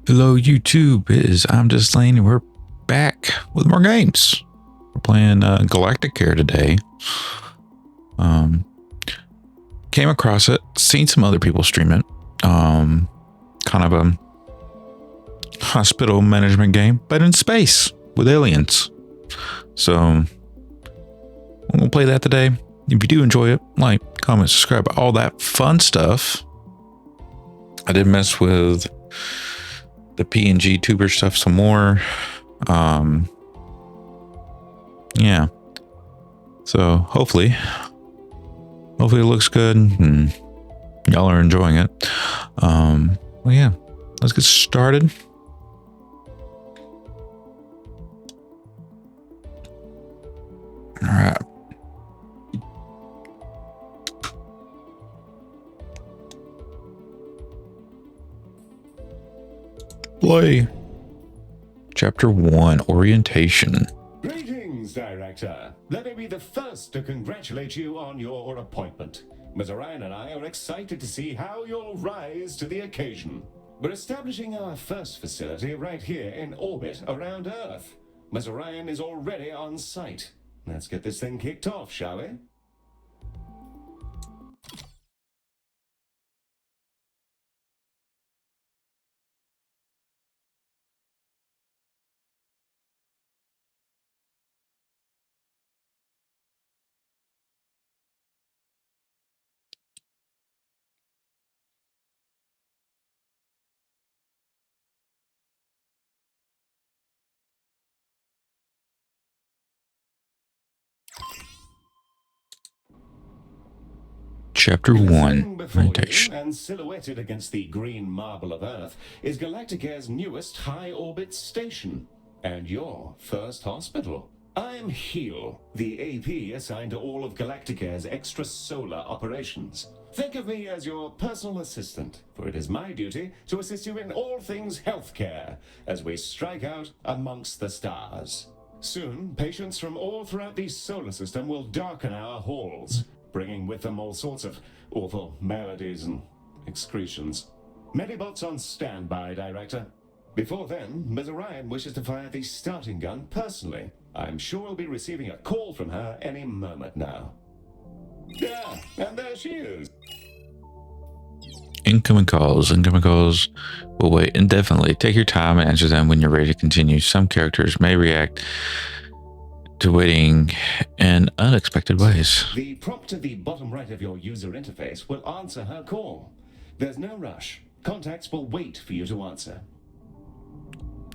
Hello YouTube, it is I'm Just Lane and we're back with more games. We're playing Galacticare today. Came across it, seen some other people stream it. Kind of a hospital management game, but in space with aliens. So I'm gonna play that today. If you do enjoy it, like, comment, subscribe, all that fun stuff. I did mess with the PNG tuber stuff some more. Yeah, so hopefully it looks good and y'all are enjoying it. Well, yeah, let's get started. All right. Play. Chapter 1, Orientation. Greetings, Director. Let me be the first to congratulate you on your appointment. Ms. Orion and I are excited to see how you'll rise to the occasion. We're establishing our first facility right here in orbit around Earth. Ms. Orion is already on site. Let's get this thing kicked off, shall we? Chapter 1, Orientation. And silhouetted against the green marble of Earth is Galacticare's newest high-orbit station, and your first hospital. I'm Heel, the AP assigned to all of Galacticare's extrasolar operations. Think of me as your personal assistant, for it is my duty to assist you in all things healthcare as we strike out amongst the stars. Soon, patients from all throughout the solar system will darken our halls, bringing with them all sorts of awful maladies and excretions. Medibots on standby, Director. Before then, Ms. Orion wishes to fire the starting gun personally. I'm sure we'll be receiving a call from her any moment now. Yeah, and there she is. Incoming calls. Incoming calls will wait indefinitely. Take your time and answer them when you're ready to continue. Some characters may react to waiting in unexpected ways. The prompt at the bottom right of your user interface will answer her call. There's no rush. Contacts will wait for you to answer.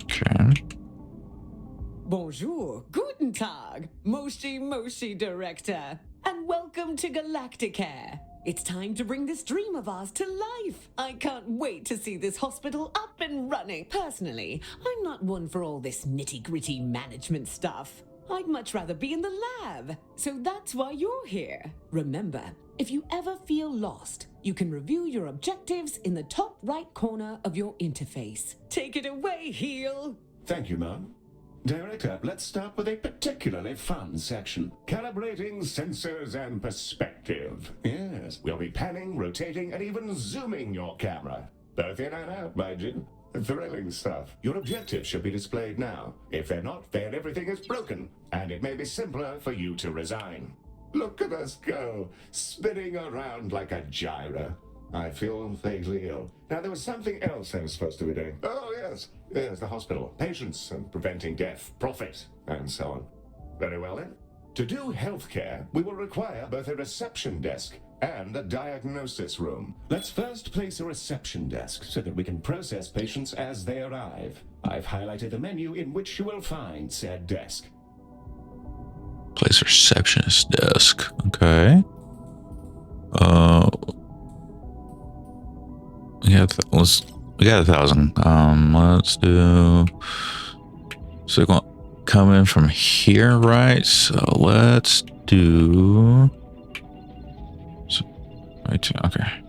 Okay. Bonjour, guten Tag, Moshi Director, and welcome to Galacticare. It's time to bring this dream of ours to life. I can't wait to see this hospital up and running. Personally, I'm not one for all this nitty-gritty management stuff. I'd much rather be in the lab, so that's why you're here. Remember, if you ever feel lost, you can review your objectives in the top right corner of your interface. Take it away, Heel. Thank you, Mom. Director, let's start with a particularly fun section. Calibrating sensors and perspective. Yes, we'll be panning, rotating, and even zooming your camera. Both in and out, mind you. Thrilling stuff. Your objectives should be displayed now. If they're not, then everything is broken, and it may be simpler for you to resign. Look at us go, spinning around like a gyro. I feel vaguely ill. Now, there was something else I was supposed to be doing. Oh, yes. Yes, the hospital. Patients and preventing death, profit, and so on. Very well, then. To do healthcare, we will require both a reception desk and a diagnosis room. Let's first place a reception desk so that we can process patients as they arrive. I've highlighted the menu in which you will find said desk. Place receptionist desk. Okay. We got 1,000. Let's do. So we're going to come in from here, right? So let's do. Okay.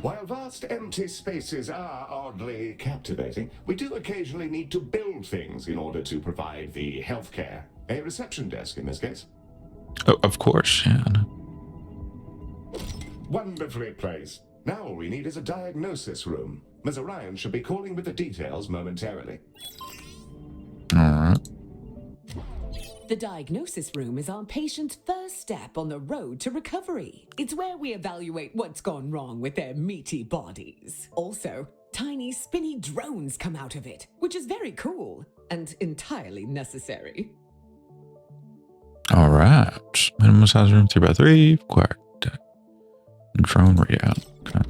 While vast empty spaces are oddly captivating, we do occasionally need to build things in order to provide the healthcare. A reception desk in this case. Oh, of course, yeah. Wonderfully placed. Now all we need is a diagnosis room. Ms. Orion should be calling with the details momentarily. All right. The diagnosis room is our patient's first step on the road to recovery. It's where we evaluate what's gone wrong with their meaty bodies. Also, tiny spinny drones come out of it, which is very cool and entirely necessary. All right. Minimum size room 3x3. Required drone readout. Okay.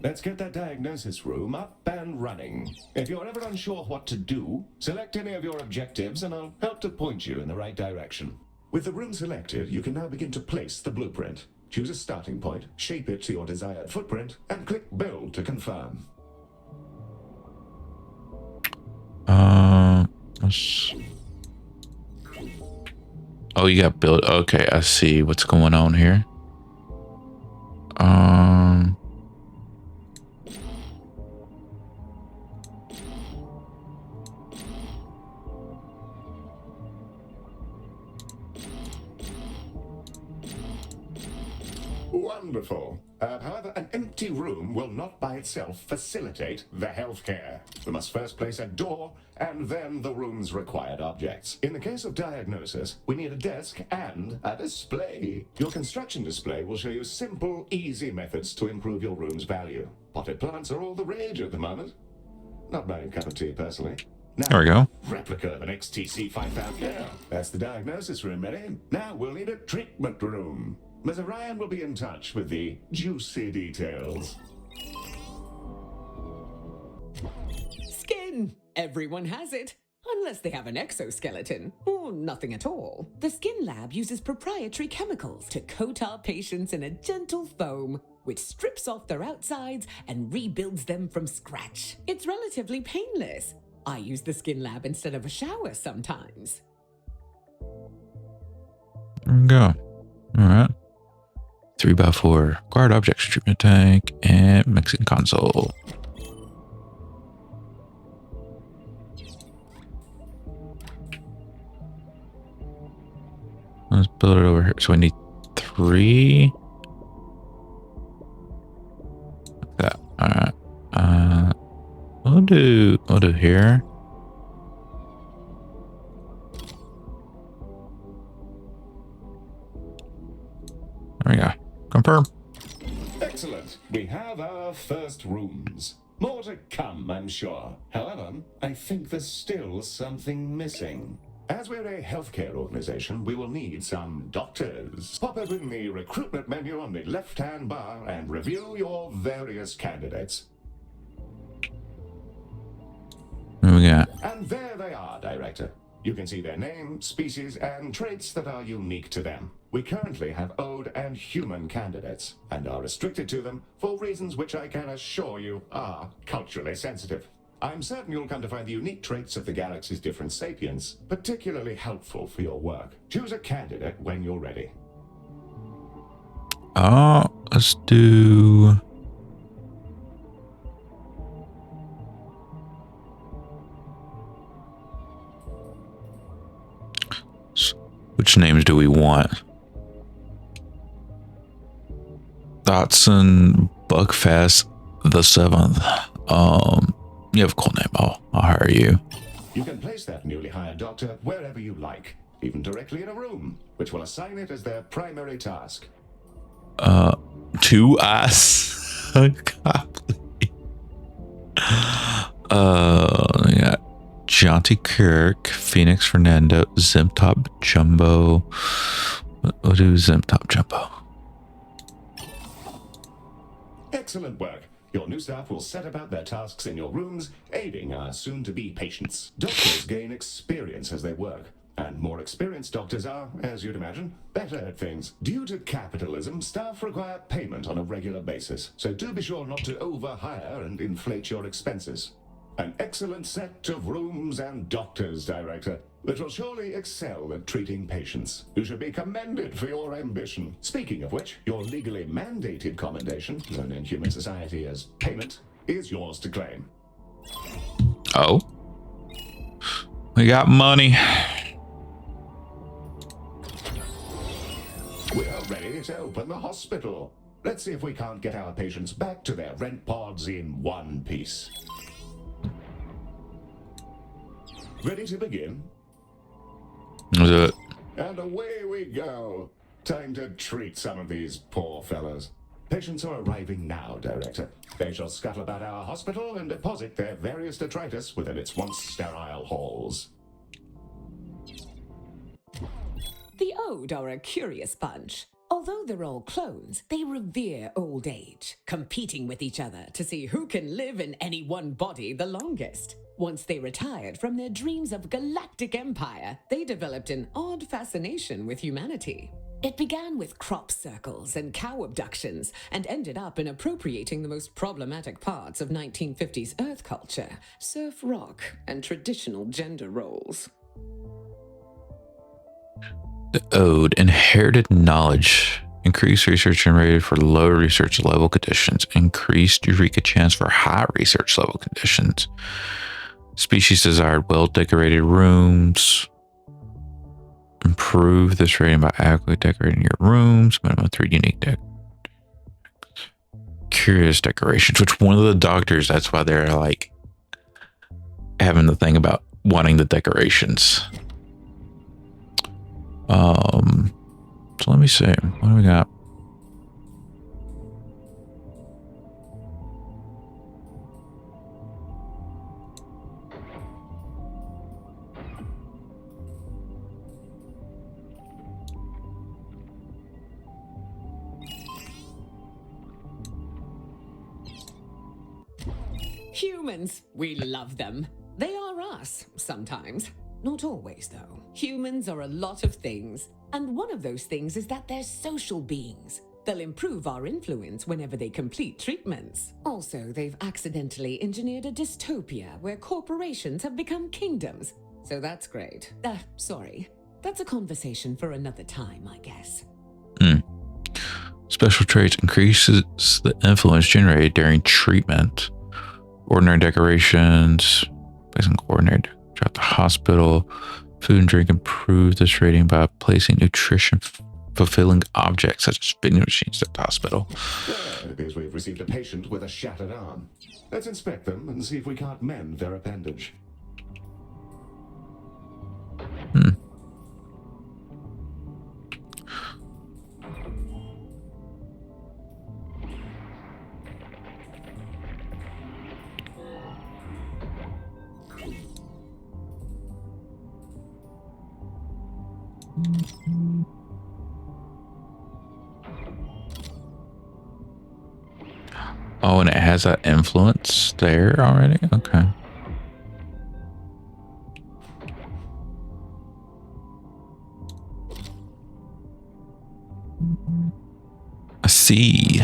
Let's get that diagnosis room up and running. If you're ever unsure what to do, select any of your objectives and I'll help to point you in the right direction. With the room selected, you can now begin to place the blueprint. Choose a starting point, shape it to your desired footprint, and click Build to confirm. Oh, you got build. Okay, I see what's going on here. Wonderful. However, an empty room will not by itself facilitate the healthcare. We must first place a door and then the room's required objects. In the case of diagnosis, we need a desk and a display. Your construction display will show you simple, easy methods to improve your room's value. Potted plants are all the rage at the moment. Not my cup of tea, personally. Now, There we go. Replica of an XTC 5000. Yeah, that's the diagnosis room, ready? Now we'll need a treatment room. Ms. Orion will be in touch with the juicy details. Skin! Everyone has it. Unless they have an exoskeleton, or nothing at all. The Skin Lab uses proprietary chemicals to coat our patients in a gentle foam, which strips off their outsides and rebuilds them from scratch. It's relatively painless. I use the Skin Lab instead of a shower sometimes. There we go. All right. 3x4 required objects, treatment tank, and mixing console. Let's build it over here. So we need 3. Like that. All right. We'll do here. There we go. Confirm. Excellent. We have our first rooms. More to come, I'm sure. However, I think there's still something missing. As we're a healthcare organization, we will need some doctors. Pop open the recruitment menu on the left-hand bar and review your various candidates. What do we got? And there they are, Director. You can see their name, species, and traits that are unique to them. We currently have Ode and human candidates, and are restricted to them for reasons which I can assure you are culturally sensitive. I'm certain you'll come to find the unique traits of the galaxy's different sapiens particularly helpful for your work. Choose a candidate when you're ready. Let's do... Which names do we want? Dotson, Buckfast, the 7th. You have a cool name. I'll hire you. You can place that newly hired doctor wherever you like, even directly in a room, which will assign it as their primary task. To us. Yeah. Jonty Kirk, Phoenix Fernando, Zimtop Jumbo. We'll do Zimtop Jumbo. Excellent work. Your new staff will set about their tasks in your rooms, aiding our soon-to-be patients. Doctors gain experience as they work, and more experienced doctors are, as you'd imagine, better at things. Due to capitalism, staff require payment on a regular basis, so do be sure not to overhire and inflate your expenses. An excellent set of rooms and doctors, Director, that will surely excel at treating patients. You should be commended for your ambition. Speaking of which, your legally mandated commendation, known in human society as payment, is yours to claim. Oh. We got money. We're ready to open the hospital. Let's see if we can't get our patients back to their rent pods in one piece. Ready to begin? Is it? And away we go. Time to treat some of these poor fellows. Patients are arriving now, Director. They shall scuttle about our hospital and deposit their various detritus within its once sterile halls. The Ode are a curious bunch. Although they're all clones, they revere old age, competing with each other to see who can live in any one body the longest. Once they retired from their dreams of galactic empire, they developed an odd fascination with humanity. It began with crop circles and cow abductions, and ended up in appropriating the most problematic parts of 1950s Earth culture, surf rock, and traditional gender roles. The Ode, inherited knowledge, increased research generated for low research level conditions, increased eureka chance for high research level conditions. Species desired well-decorated rooms. Improve this rating by adequately decorating your rooms. Minimum 3 unique curious decorations, which one of the doctors, that's why they're like having the thing about wanting the decorations. So let me see. What do we got? Humans, we love them. They are us, sometimes. Not always, though. Humans are a lot of things, and one of those things is that they're social beings. They'll improve our influence whenever they complete treatments. Also, they've accidentally engineered a dystopia where corporations have become kingdoms. So that's great. Sorry. That's a conversation for another time, I guess. Special traits increases the influence generated during treatment. Ordinary decorations, placing coordinated throughout the hospital. Food and drink improve this rating by placing nutrition fulfilling objects such as vending machines at the hospital. It appears we've received a patient with a shattered arm. Let's inspect them and see if we can't mend their appendage. Oh, and it has that influence there already? Okay. I see.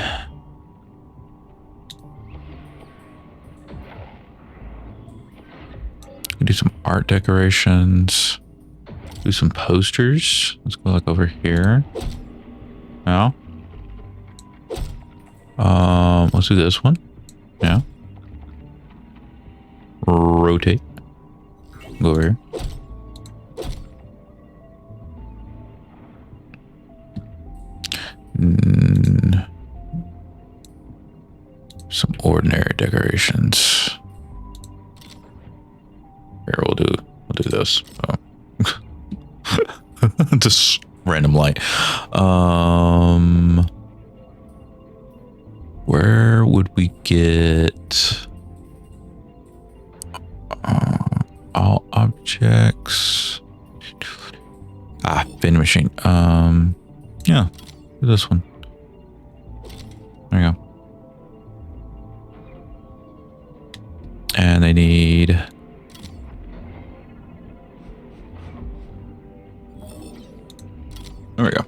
Do some art decorations. Do some posters. Let's go like over here. Now. Let's do this one. Yeah. Rotate. Go over here. Some ordinary decorations. Here, we'll do this. Just random light. Where would we get all objects? Vending machine. Yeah, this one. There you go. And they need there we go.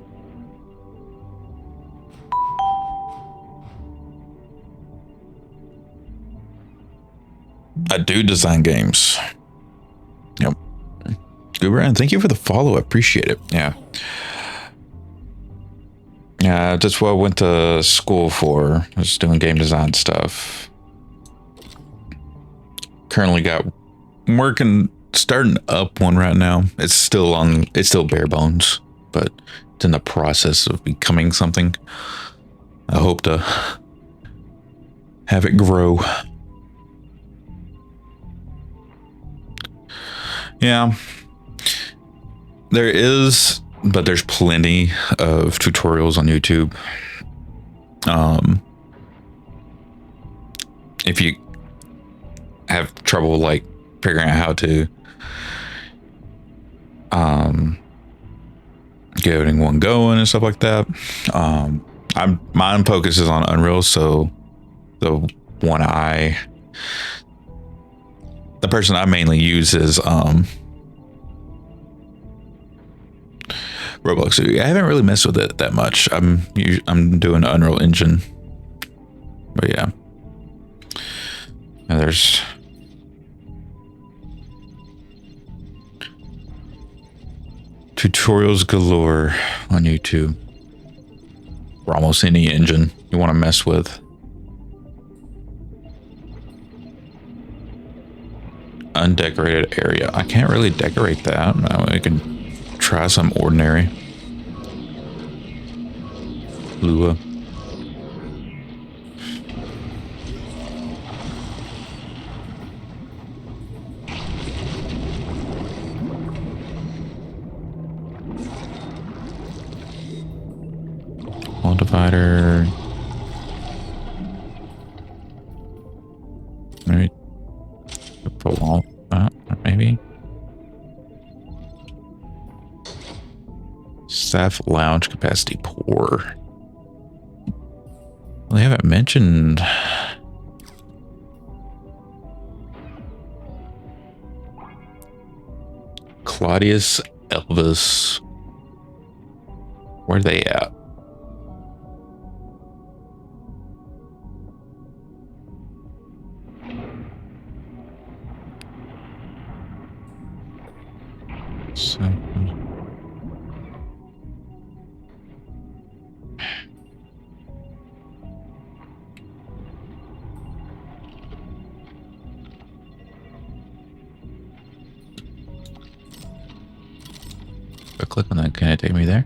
I do design games. Yep. Good, Brian. Thank you for the follow. I appreciate it. Yeah. Yeah, that's what I went to school for. I was doing game design stuff. Currently starting up one right now. It's still bare bones, but it's in the process of becoming something. I hope to have it grow. Yeah. There's plenty of tutorials on YouTube. If you have trouble like figuring out how to get everything one going and stuff like that, mine focuses on Unreal, so the person I mainly use is Roblox. I haven't really messed with it that much. I'm doing Unreal Engine, but yeah. And there's tutorials galore on YouTube for almost any engine you want to mess with. Undecorated area. I can't really decorate that. I can try some ordinary. Lua. Wall divider. Maybe put wall. Maybe. Staff lounge capacity poor. Well, they haven't mentioned. Claudius, Elvis. Where are they at? If I click on that, can it take me there?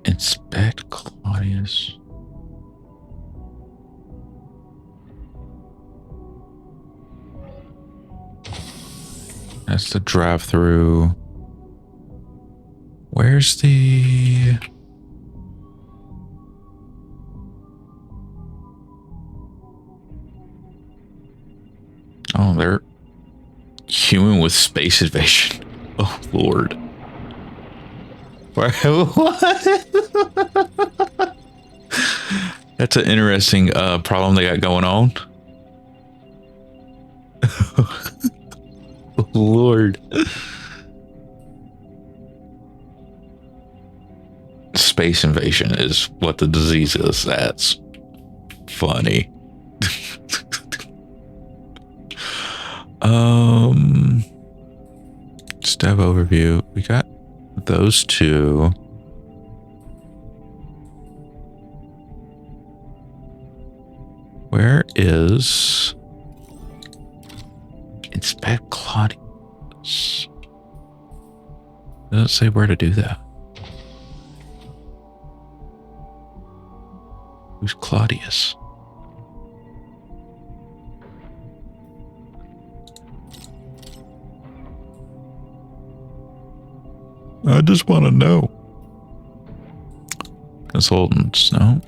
Inspect Claudius. That's the drive through. Where's the... Oh, they're human with space invasion. Oh, Lord. What? That's an interesting problem they got going on. Lord. Space invasion is what the disease is. That's funny. Step overview. We got those two. Where is Inspect Claudius? Doesn't say where to do that. Who's Claudius? I just want to know. Consultants. No.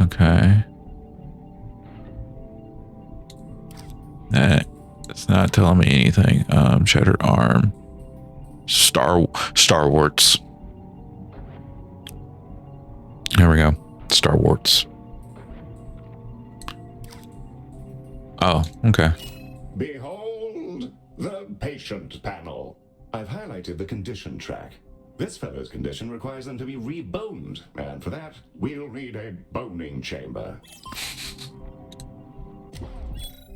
Okay. It's not telling me anything. Shattered arm. Starwarts. There we go. Starwarts. Oh, okay. Behold the patient panel. I've highlighted the condition track. This fellow's condition requires them to be reboned, and for that, we'll need a boning chamber.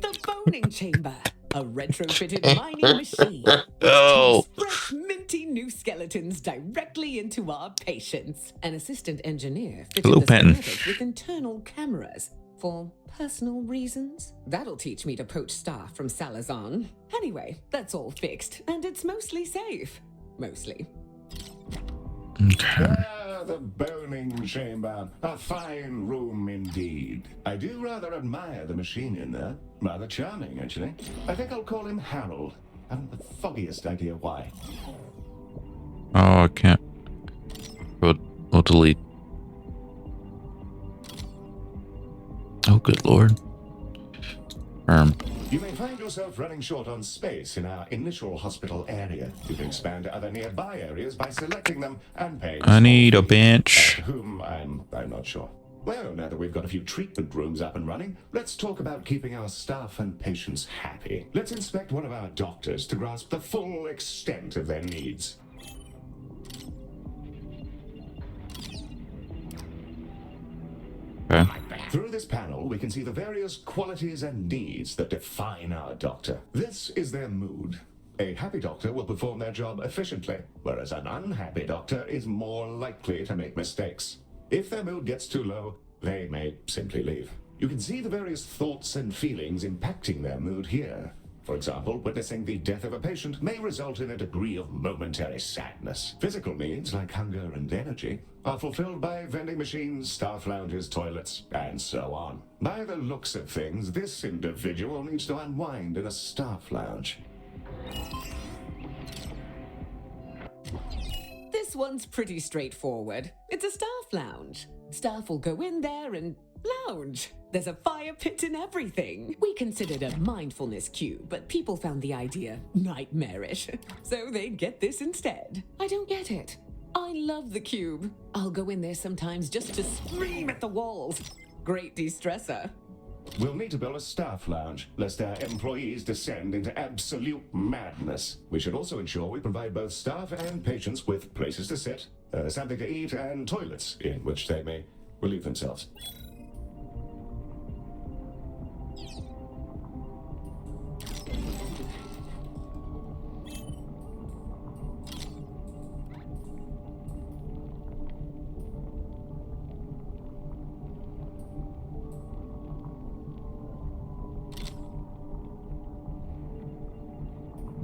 The boning chamber, a retrofitted mining machine. Oh. Fresh, minty new skeletons directly into our patients. An assistant engineer fitted Hello, the Penton. schematic with internal cameras. For personal reasons? That'll teach me to poach staff from Salazar. Anyway, that's all fixed, and it's mostly safe. mostly. Okay. Ah, the boning chamber. A fine room indeed. I do rather admire the machine in there. Rather charming, actually. I think I'll call him Harold. I haven't the foggiest idea why. Oh, I can't. We'll delete. Oh, good lord. You may find yourself running short on space in our initial hospital area. You can expand to other nearby areas by selecting them and paying. I need a small fee. bench. Whom I'm not sure. Well, now that we've got a few treatment rooms up and running, let's talk about keeping our staff and patients happy. Let's inspect one of our doctors to grasp the full extent of their needs. Okay. Through this panel, we can see the various qualities and needs that define our doctor. This is their mood. A happy doctor will perform their job efficiently, whereas an unhappy doctor is more likely to make mistakes. If their mood gets too low, they may simply leave. You can see the various thoughts and feelings impacting their mood here. For example, witnessing the death of a patient may result in a degree of momentary sadness. Physical needs, like hunger and energy, are fulfilled by vending machines, staff lounges, toilets, and so on. By the looks of things, this individual needs to unwind in a staff lounge. This one's pretty straightforward. It's a staff lounge. Staff will go in there and lounge. There's a fire pit and everything. We considered a mindfulness cube, but people found the idea nightmarish. So they get this instead. I don't get it. I love the cube. I'll go in there sometimes just to scream at the walls. Great de-stressor. We'll need to build a staff lounge, lest our employees descend into absolute madness. We should also ensure we provide both staff and patients with places to sit, something to eat, and toilets in which they may relieve themselves.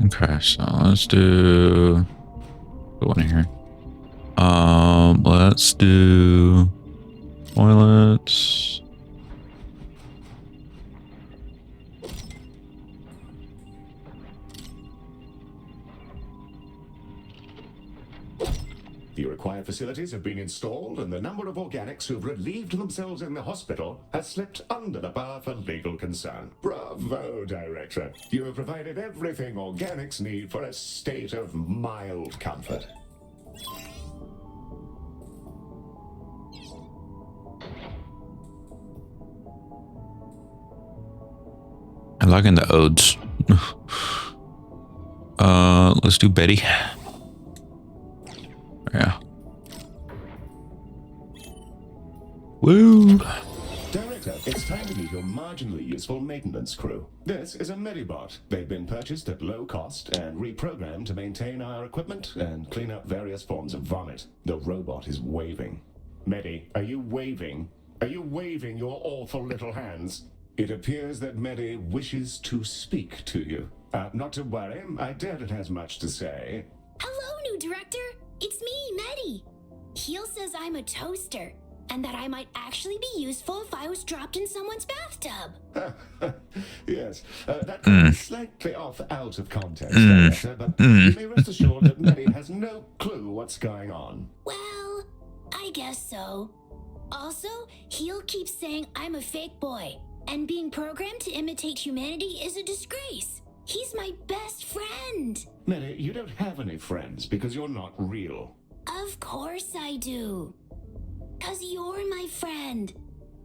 Okay, so let's do the one here. Let's do toilets. The required facilities have been installed, and the number of organics who've relieved themselves in the hospital has slipped under the bar for legal concern. Bravo, Director. You have provided everything organics need for a state of mild comfort. I like in the odes. Let's do Betty. Yeah. Woo! Director, it's time to meet your marginally useful maintenance crew. This is a Medibot. They've been purchased at low cost and reprogrammed to maintain our equipment and clean up various forms of vomit. The robot is waving. Medi, are you waving? Are you waving your awful little hands? It appears that Medi wishes to speak to you. Not to worry, I doubt it has much to say. Hello, new director. It's me, Medi. Heel says I'm a toaster, and that I might actually be useful if I was dropped in someone's bathtub. Yes, that is slightly off out of context, Director, but you may rest assured that Medi has no clue what's going on. Well, I guess so. Also, Heel keeps saying I'm a fake boy, and being programmed to imitate humanity is a disgrace. He's my best friend. Medi, you don't have any friends because you're not real. Of course I do. 'Cause you're my friend.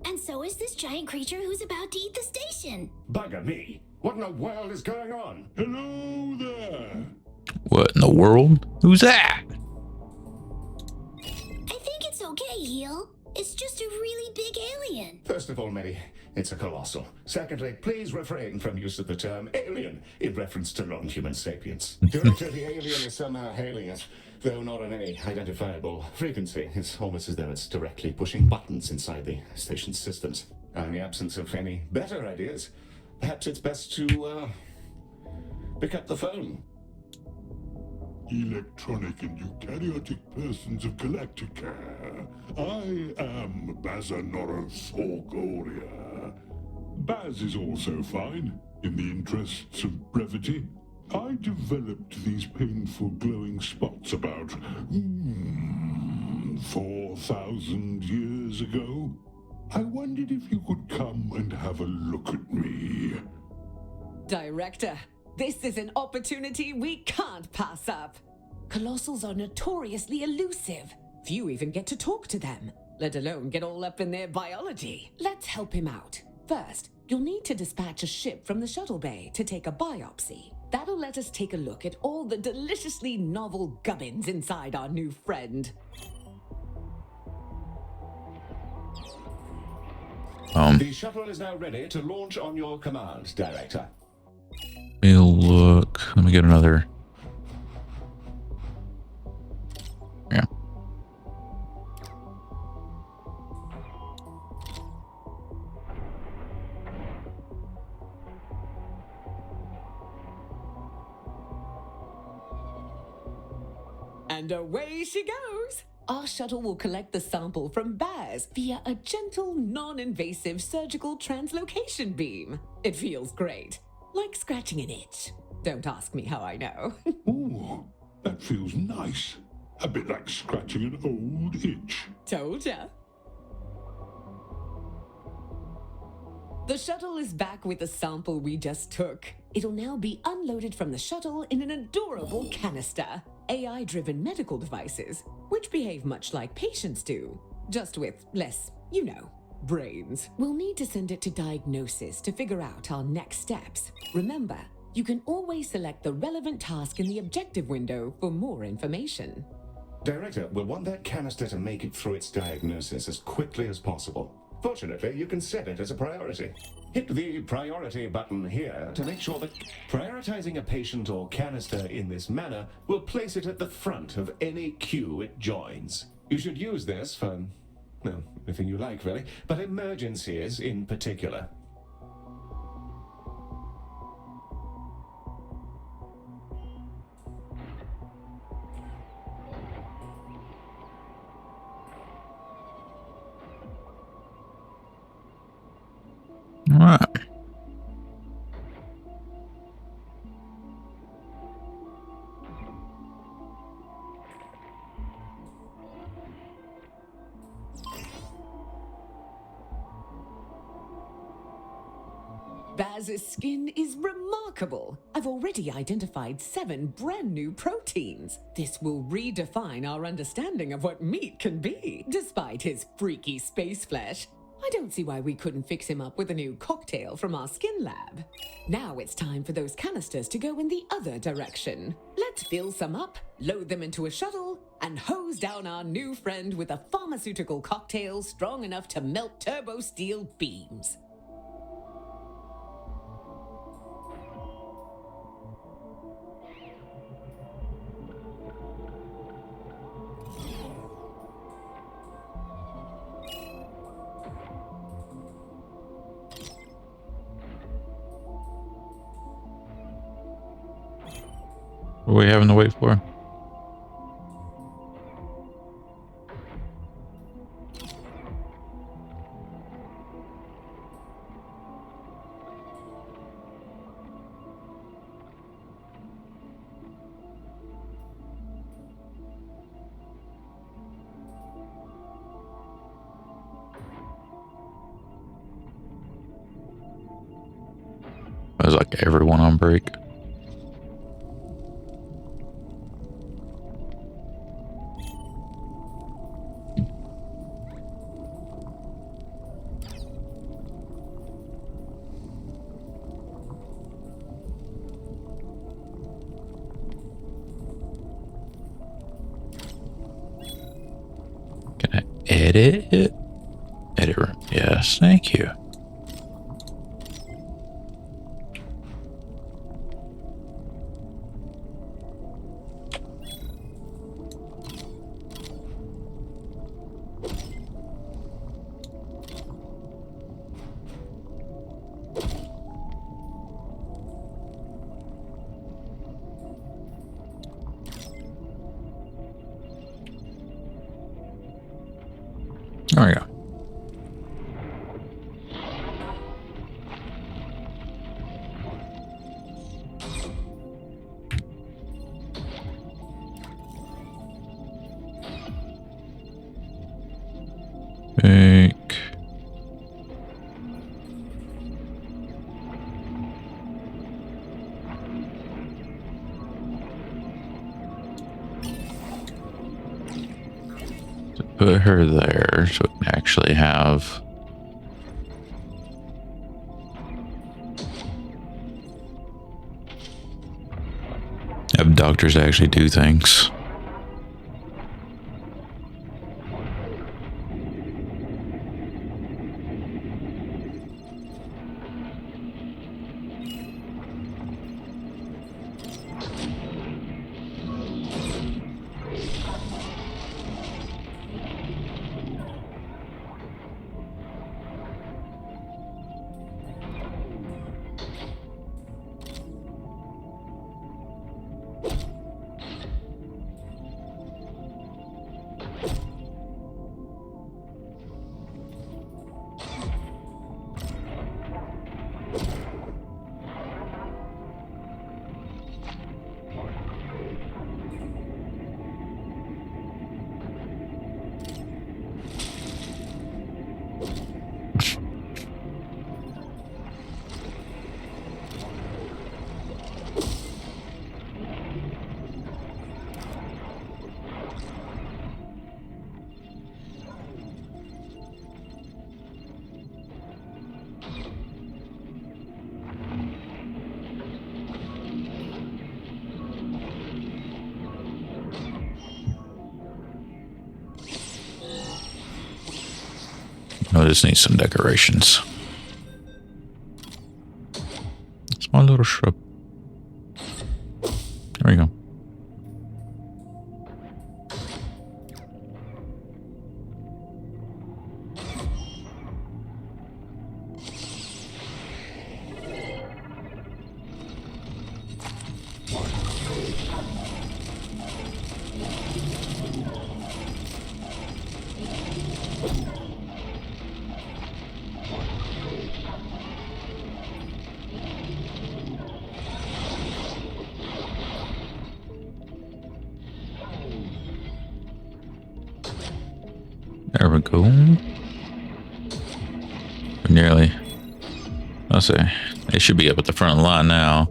And so is this giant creature who's about to eat the station. Bugger me. What in the world is going on? Hello there. What in the world? Who's that? I think it's okay, Heel. It's just a really big alien. First of all, Medi, it's a colossal. Secondly, please refrain from use of the term alien in reference to non-human sapiens. Director, the alien is somehow hailing us, though not on any identifiable frequency. It's almost as though it's directly pushing buttons inside the station's systems. In the absence of any better ideas, perhaps it's best to pick up the phone. electronic and eukaryotic persons of Galacticare. I am Bazanoros Orgoria. Baz is also fine, in the interests of brevity. I developed these painful glowing spots about 4,000 years ago. I wondered if you could come and have a look at me. Director, this is an opportunity we can't pass up. Colossals are notoriously elusive. Few even get to talk to them, let alone get all up in their biology. Let's help him out. First, you'll need to dispatch a ship from the shuttle bay to take a biopsy. That'll let us take a look at all the deliciously novel gubbins inside our new friend. The shuttle is now ready to launch on your command, Director. We'll look. Let me get another. Yeah. And away she goes! Our shuttle will collect the sample from Baz via a gentle, non-invasive surgical translocation beam. It feels great, like scratching an itch. Don't ask me how I know. Ooh, that feels nice. A bit like scratching an old itch. Told ya. The shuttle is back with the sample we just took. It'll now be unloaded from the shuttle in an adorable canister. AI-driven medical devices, which behave much like patients do, just with less, brains. We'll need to send it to diagnosis to figure out our next steps. Remember, you can always select the relevant task in the objective window for more information. Director, we'll want that canister to make it through its diagnosis as quickly as possible. Fortunately, you can set it as a priority. Hit the priority button here to make sure that prioritizing a patient or canister in this manner will place it at the front of any queue it joins. You should use this for, well, anything you like really, but emergencies in particular. All right. Baz's skin is remarkable. I've already identified 7 brand new proteins. This will redefine our understanding of what meat can be. Despite his freaky space flesh, I don't see why we couldn't fix him up with a new cocktail from our skin lab. Now it's time for those canisters to go in the other direction. Let's fill some up, load them into a shuttle, and hose down our new friend with a pharmaceutical cocktail strong enough to melt turbo steel beams. What are we having to wait for? There's like everyone on break. Can I edit it? Edit room. Yes, thank you. There we go. Take. Put her there so we can actually have doctors actually do things. Oh, this needs some decorations. Small little shrub. There we go. There we go. Nearly. I'll say they should be up at the front of the line now.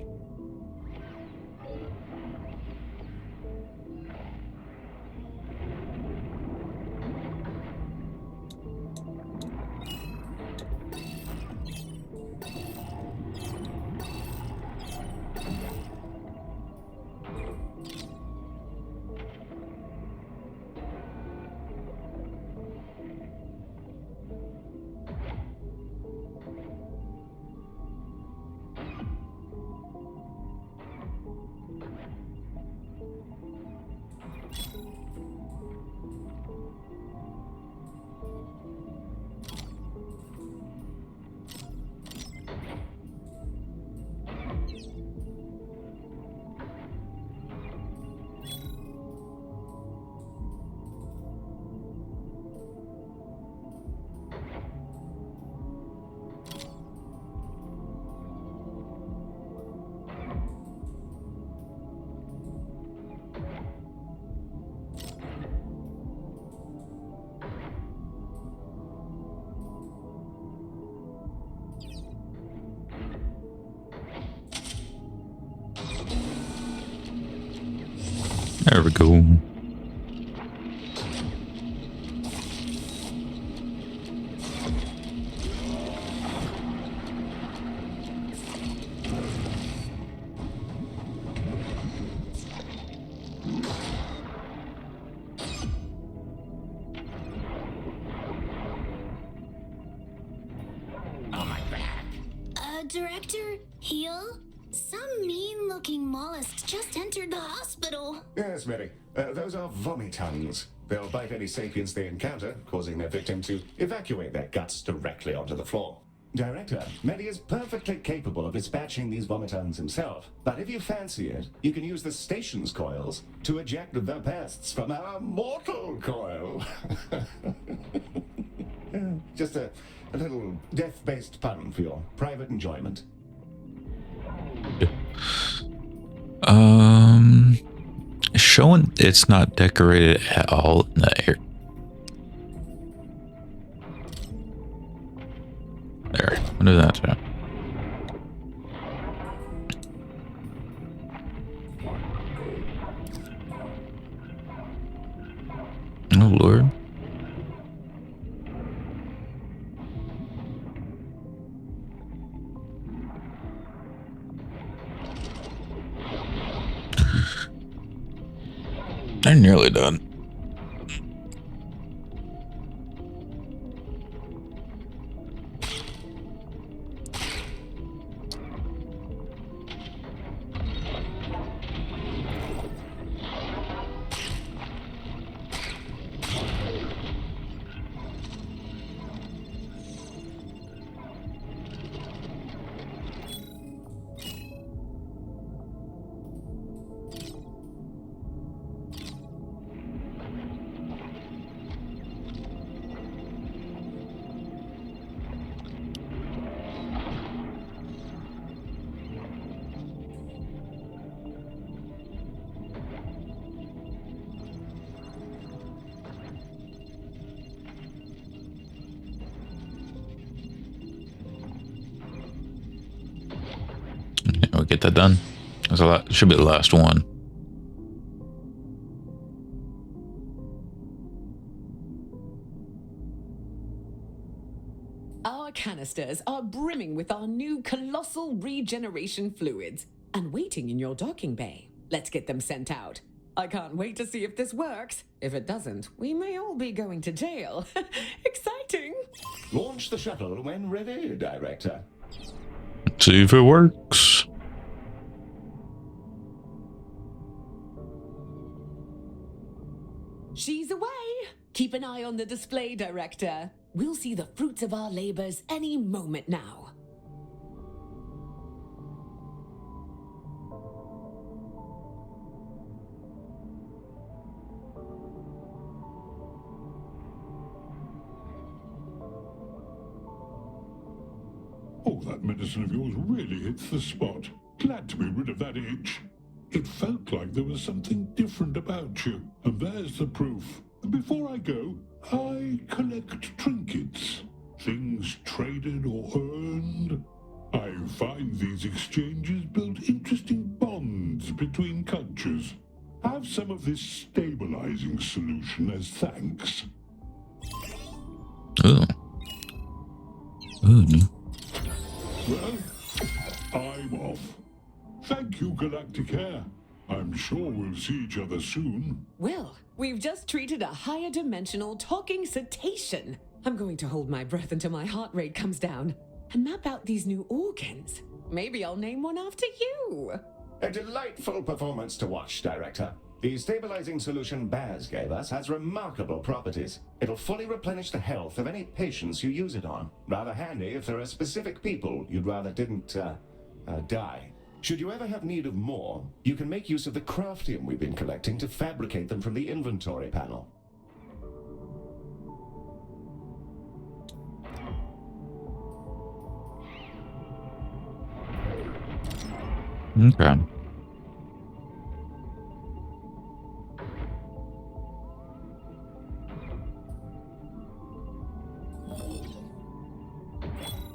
There we go. Director, Heel? Some mean-looking mollusk just entered the hospital. Yes, Mary. Those are vomitons. They'll bite any sapiens they encounter, causing their victim to evacuate their guts directly onto the floor. Director, Medi is perfectly capable of dispatching these vomitons himself, but if you fancy it, you can use the station's coils to eject the pests from our mortal coil. Just a little death-based pun for your private enjoyment. Showing it's not decorated at all in the air. There, I'll do that too. Oh Lord. They're nearly done. Yeah, we'll get that done. That's a lot. Should be the last one. Our canisters are brimming with our new colossal regeneration fluids and waiting in your docking bay. Let's get them sent out. I can't wait to see if this works. If it doesn't, we may all be going to jail. Exciting! Launch the shuttle when ready, Director. Let's see if it works. She's away! Keep an eye on the display, Director. We'll see the fruits of our labors any moment now. Oh, that medicine of yours really hits the spot. Glad to be rid of that itch. It felt like there was something different about you, and there's the proof. Before I go, I collect trinkets. Things traded or earned. I find these exchanges build interesting bonds between cultures. Have some of this stabilizing solution as thanks. Oh. Ooh. Well, I'm off. Thank you, Galacticare. I'm sure we'll see each other soon. Well, we've just treated a higher dimensional talking cetacean. I'm going to hold my breath until my heart rate comes down and map out these new organs. Maybe I'll name one after you. A delightful performance to watch, Director. The stabilizing solution Baz gave us has remarkable properties. It'll fully replenish the health of any patients you use it on. Rather handy if there are specific people you'd rather didn't, die. Should you ever have need of more, you can make use of the craftium we've been collecting to fabricate them from the inventory panel. Okay.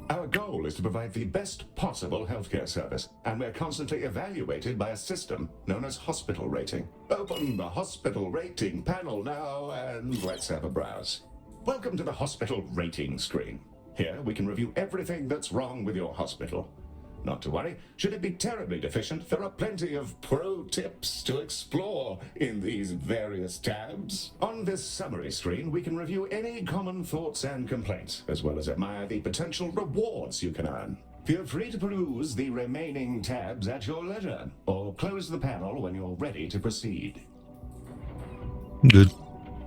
Our goal is to provide the best possible healthcare service, and we're constantly evaluated by a system known as hospital rating. Open the hospital rating panel now, and let's have a browse. Welcome to the hospital rating screen. Here we can review everything that's wrong with your hospital. Not to worry, should it be terribly deficient, there are plenty of pro tips to explore in these various tabs. On this summary screen, we can review any common thoughts and complaints, as well as admire the potential rewards you can earn. Feel free to peruse the remaining tabs at your leisure, or close the panel when you're ready to proceed. Good.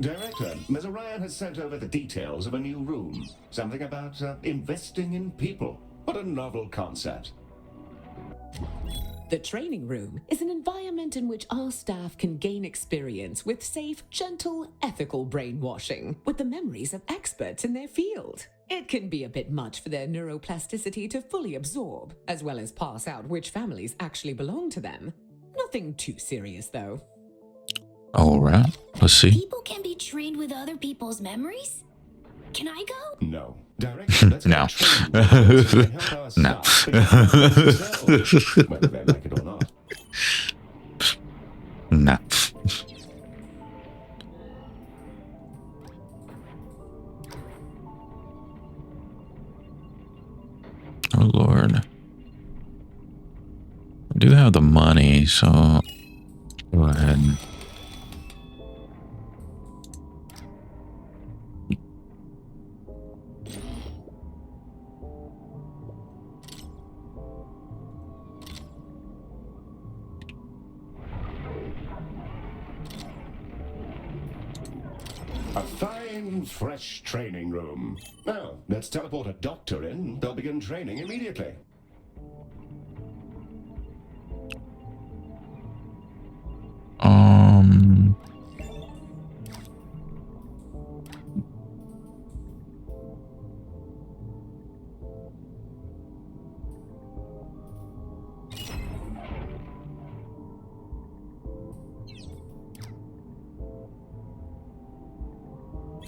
Director, Ms. Orion has sent over the details of a new room. Something about investing in people. What a novel concept. The training room is an environment in which our staff can gain experience with safe, gentle, ethical brainwashing with the memories of experts in their field. It can be a bit much for their neuroplasticity to fully absorb, as well as pass out which families actually belong to them. Nothing too serious, though. All right. Let's see. People can be trained with other people's memories? Can I go? No. Director, let's No. help our No. staff themselves, whether they like it or not. No. Oh, Lord. I do have the money, so go ahead. A fine, fresh training room. Now, let's teleport a doctor in. They'll begin training immediately.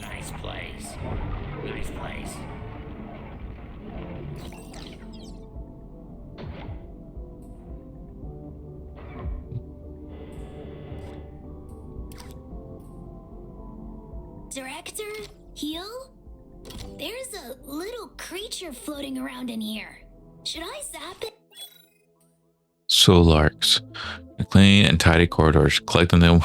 Nice place. Nice place. Director? Heal? There's a little creature floating around in here. Should I zap it? Solarks. Clean and tidy corridors. Collecting them.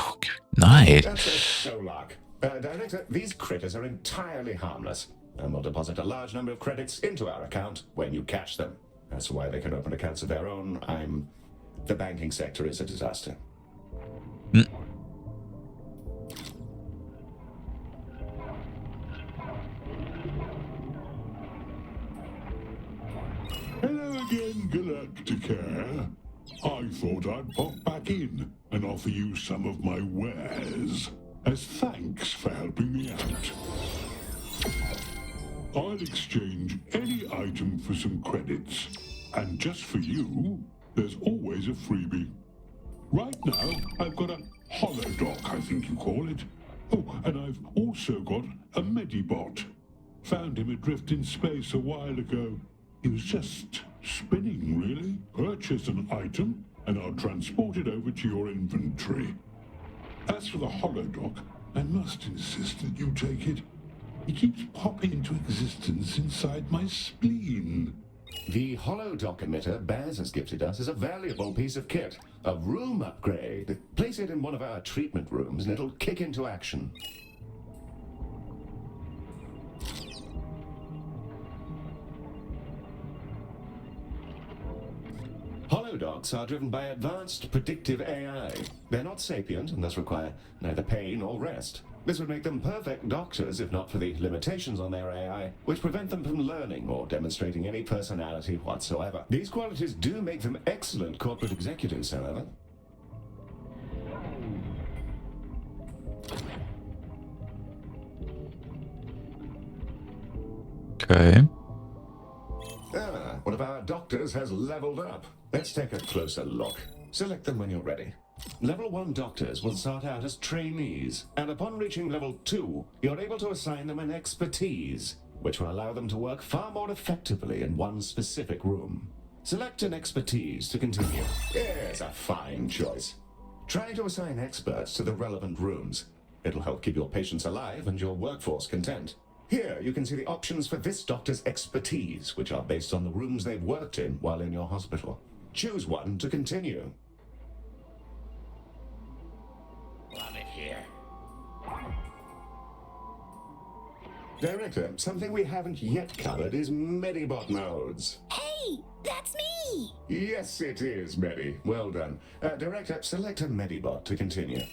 Nice. That's a Solark. Director, these critters are entirely harmless, and will deposit a large number of credits into our account when you catch them. That's why they can open accounts of their own. The banking sector is a disaster. Hello again, Galacticare. I thought I'd pop back in and offer you some of my wares as thanks for helping me out. I'll exchange any item for some credits, and just for you, there's always a freebie. Right now, I've got a holodoc, I think you call it. Oh, and I've also got a Medibot. Found him adrift in space a while ago. He was just spinning, really. Purchase an item, and I'll transport it over to your inventory. As for the holodoc, I must insist that you take it. He keeps popping into existence inside my spleen. The holodoc emitter Baz has gifted us is a valuable piece of kit. A room upgrade. Place it in one of our treatment rooms and it'll kick into action. Holodocs are driven by advanced predictive AI. They're not sapient and thus require neither pain nor rest. This would make them perfect doctors if not for the limitations on their AI, which prevent them from learning or demonstrating any personality whatsoever. These qualities do make them excellent corporate executives, however. Okay. One of our doctors has leveled up. Let's take a closer look. Select them when you're ready. Level 1 doctors will start out as trainees, and upon reaching level 2, you're able to assign them an expertise, which will allow them to work far more effectively in one specific room. Select an expertise to continue. Yes, a fine choice. Try to assign experts to the relevant rooms. It'll help keep your patients alive and your workforce content. Here, you can see the options for this doctor's expertise, which are based on the rooms they've worked in while in your hospital. Choose one to continue. Love it here. Director, something we haven't yet covered is Medibot modes. Hey, that's me! Yes, it is, Medi. Well done. Director, select a Medibot to continue.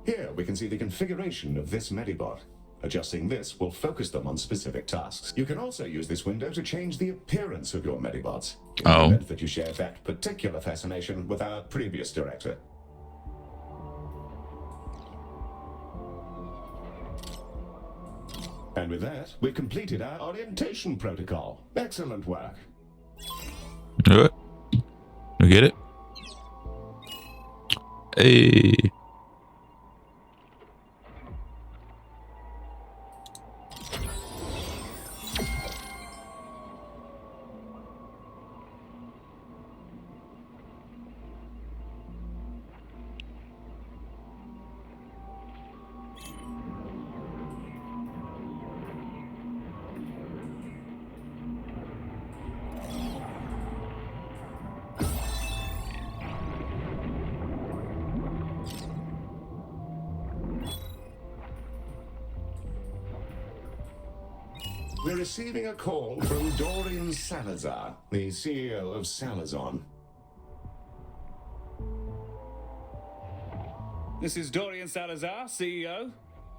Here, we can see the configuration of this Medibot. Adjusting this will focus them on specific tasks. You can also use this window to change the appearance of your Medibots, in the event that you share that particular fascination with our previous director. And with that, we've completed our orientation protocol. Excellent work. Do it. You get it? Hey. We're receiving a call from Dorian Salazar, the CEO of Salazon. This is Dorian Salazar, CEO.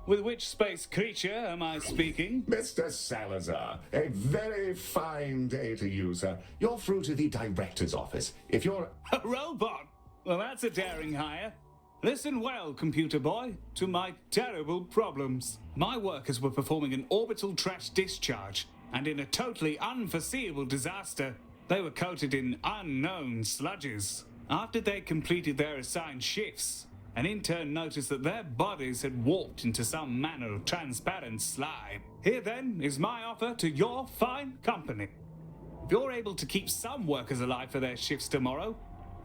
With which space creature am I speaking? Mr. Salazar, a very fine day to you, sir. You're through to the director's office. If you're... A robot? Well, that's a daring hire. Listen well, computer boy, to my terrible problems. My workers were performing an orbital trash discharge, and in a totally unforeseeable disaster, they were coated in unknown sludges. After they completed their assigned shifts, an intern noticed that their bodies had warped into some manner of transparent slime. Here then is my offer to your fine company. If you're able to keep some workers alive for their shifts tomorrow,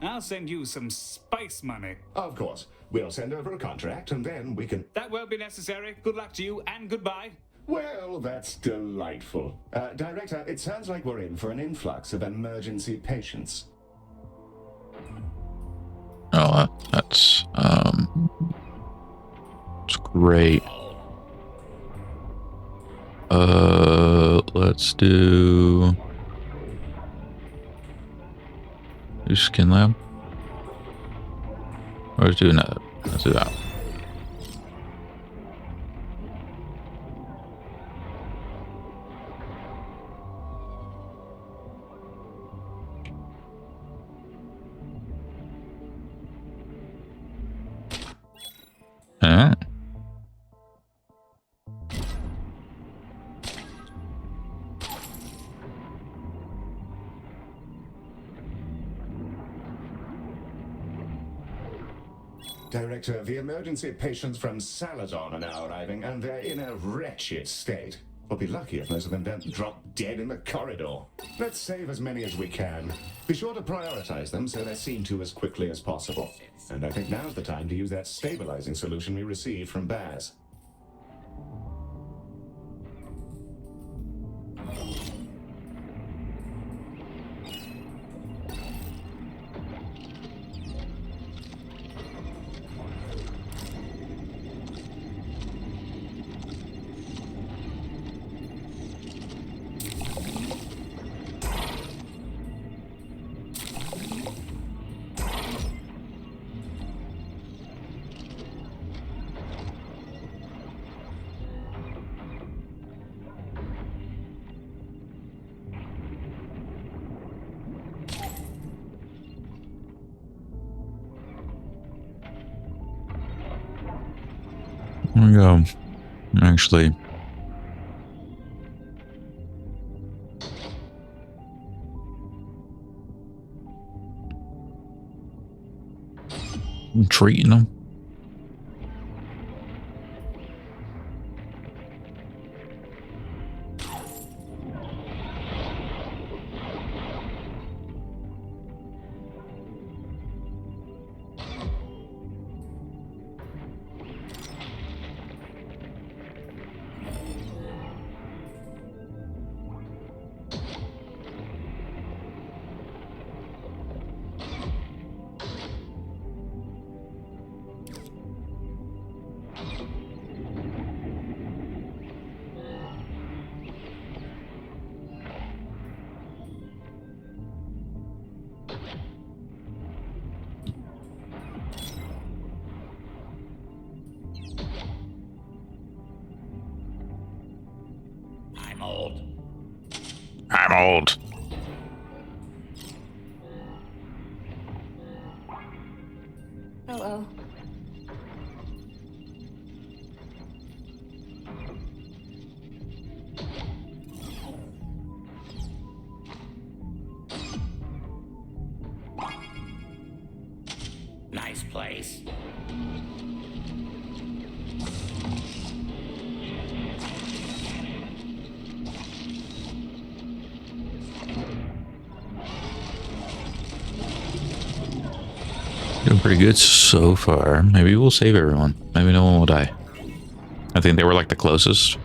I'll send you some space money. Of course. We'll send over a contract and then we can... That won't be necessary. Good luck to you and goodbye. Well, that's delightful. Director, it sounds like we're in for an influx of emergency patients. Oh, that's it's great. Let's do skin lab. Or let's do another. Let's do that. Huh? Director, the emergency patients from Salazon are now arriving, and they're in a wretched state. We'll be lucky if most of them don't drop dead in the corridor. Let's save as many as we can. Be sure to prioritize them so they're seen to as quickly as possible. And I think now's the time to use that stabilizing solution we received from Baz. There we go. Actually, I'm treating them. I'm old. I'm old. Oh. Nice place. Doing pretty good so far. Maybe we'll save everyone. Maybe no one will die. I think they were like the closest.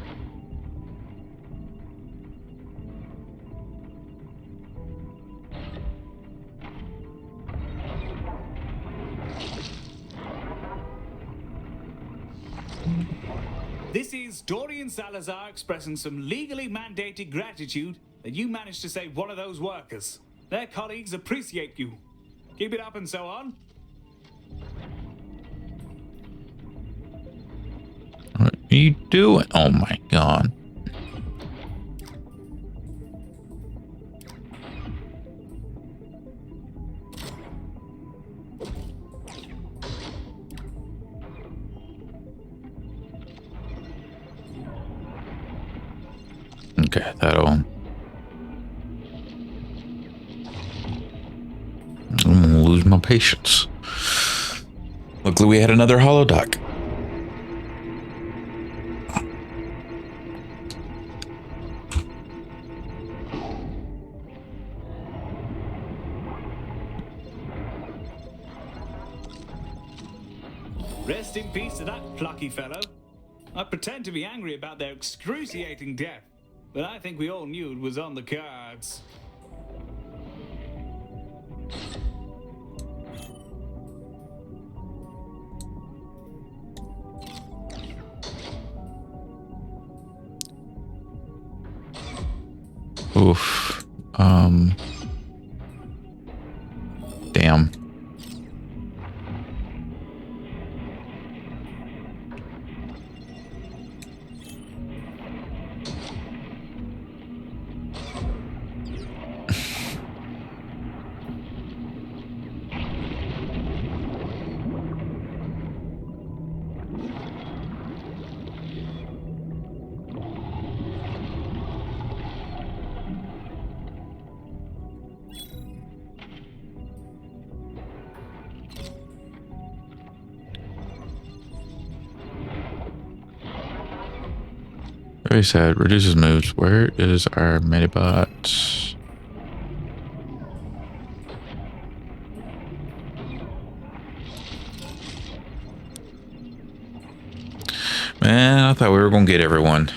This is Dorian Salazar expressing some legally mandated gratitude that you managed to save one of those workers. Their colleagues appreciate you. Keep it up and so on. What are you doing? Oh my god. Okay, that'll... I'm gonna lose my patience. Luckily we had another holodoc. Rest in peace to that plucky fellow. I pretend to be angry about their excruciating death, but I think we all knew it was on the cards. Oof. Damn. Very sad. Reduces moves. Where is our Medibot? Man, I thought we were gonna get everyone.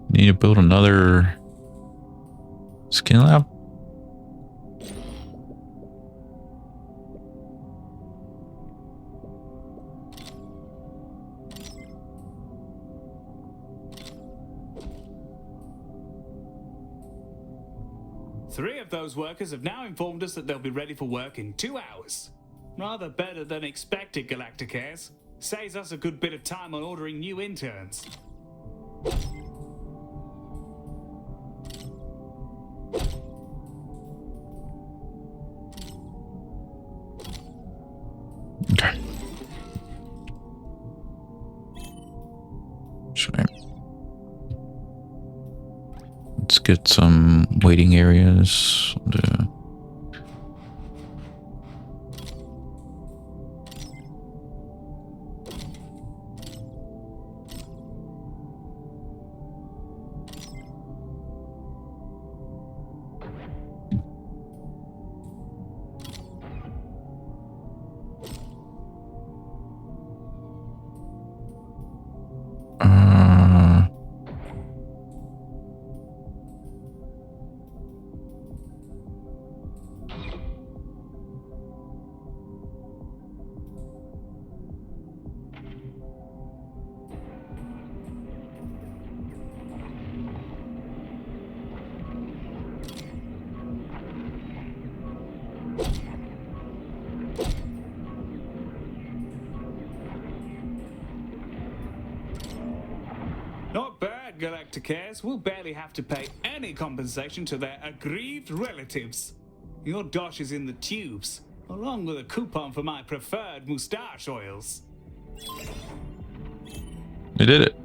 Need to build another skin lab. Three of those workers have now informed us that they'll be ready for work in 2 hours. Rather better than expected, Galacticares. Saves us a good bit of time on ordering new interns. Okay. Sweet. Let's get some waiting areas. Not bad, Galacticares. We'll barely have to pay any compensation to their aggrieved relatives. Your dosh is in the tubes, along with a coupon for my preferred moustache oils. They did it.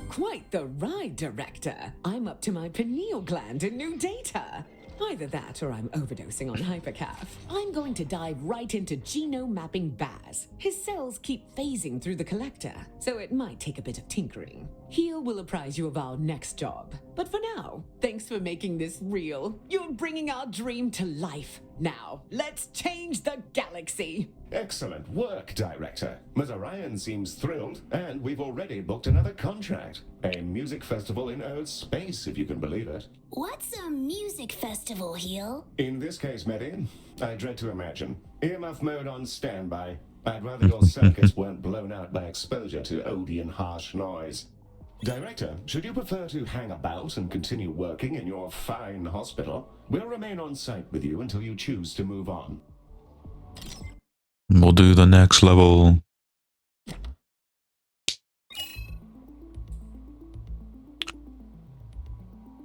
Quite the ride, Director. I'm up to my pineal gland in new data. Either that or I'm overdosing on hypercaf. I'm going to dive right into genome mapping Baz. His cells keep phasing through the collector, so it might take a bit of tinkering. Heal will apprise you of our next job. But for now, thanks for making this real. You're bringing our dream to life. Now, let's change the galaxy. Excellent work, Director. Ms. Orion seems thrilled, and we've already booked another contract. A music festival in Earth space, if you can believe it. What's a music festival, Heel? In this case, Medi, I dread to imagine. Earmuff mode on standby. I'd rather your circuits weren't blown out by exposure to Odeon harsh noise. Director, should you prefer to hang about and continue working in your fine hospital, we'll remain on site with you until you choose to move on. We'll do the next level.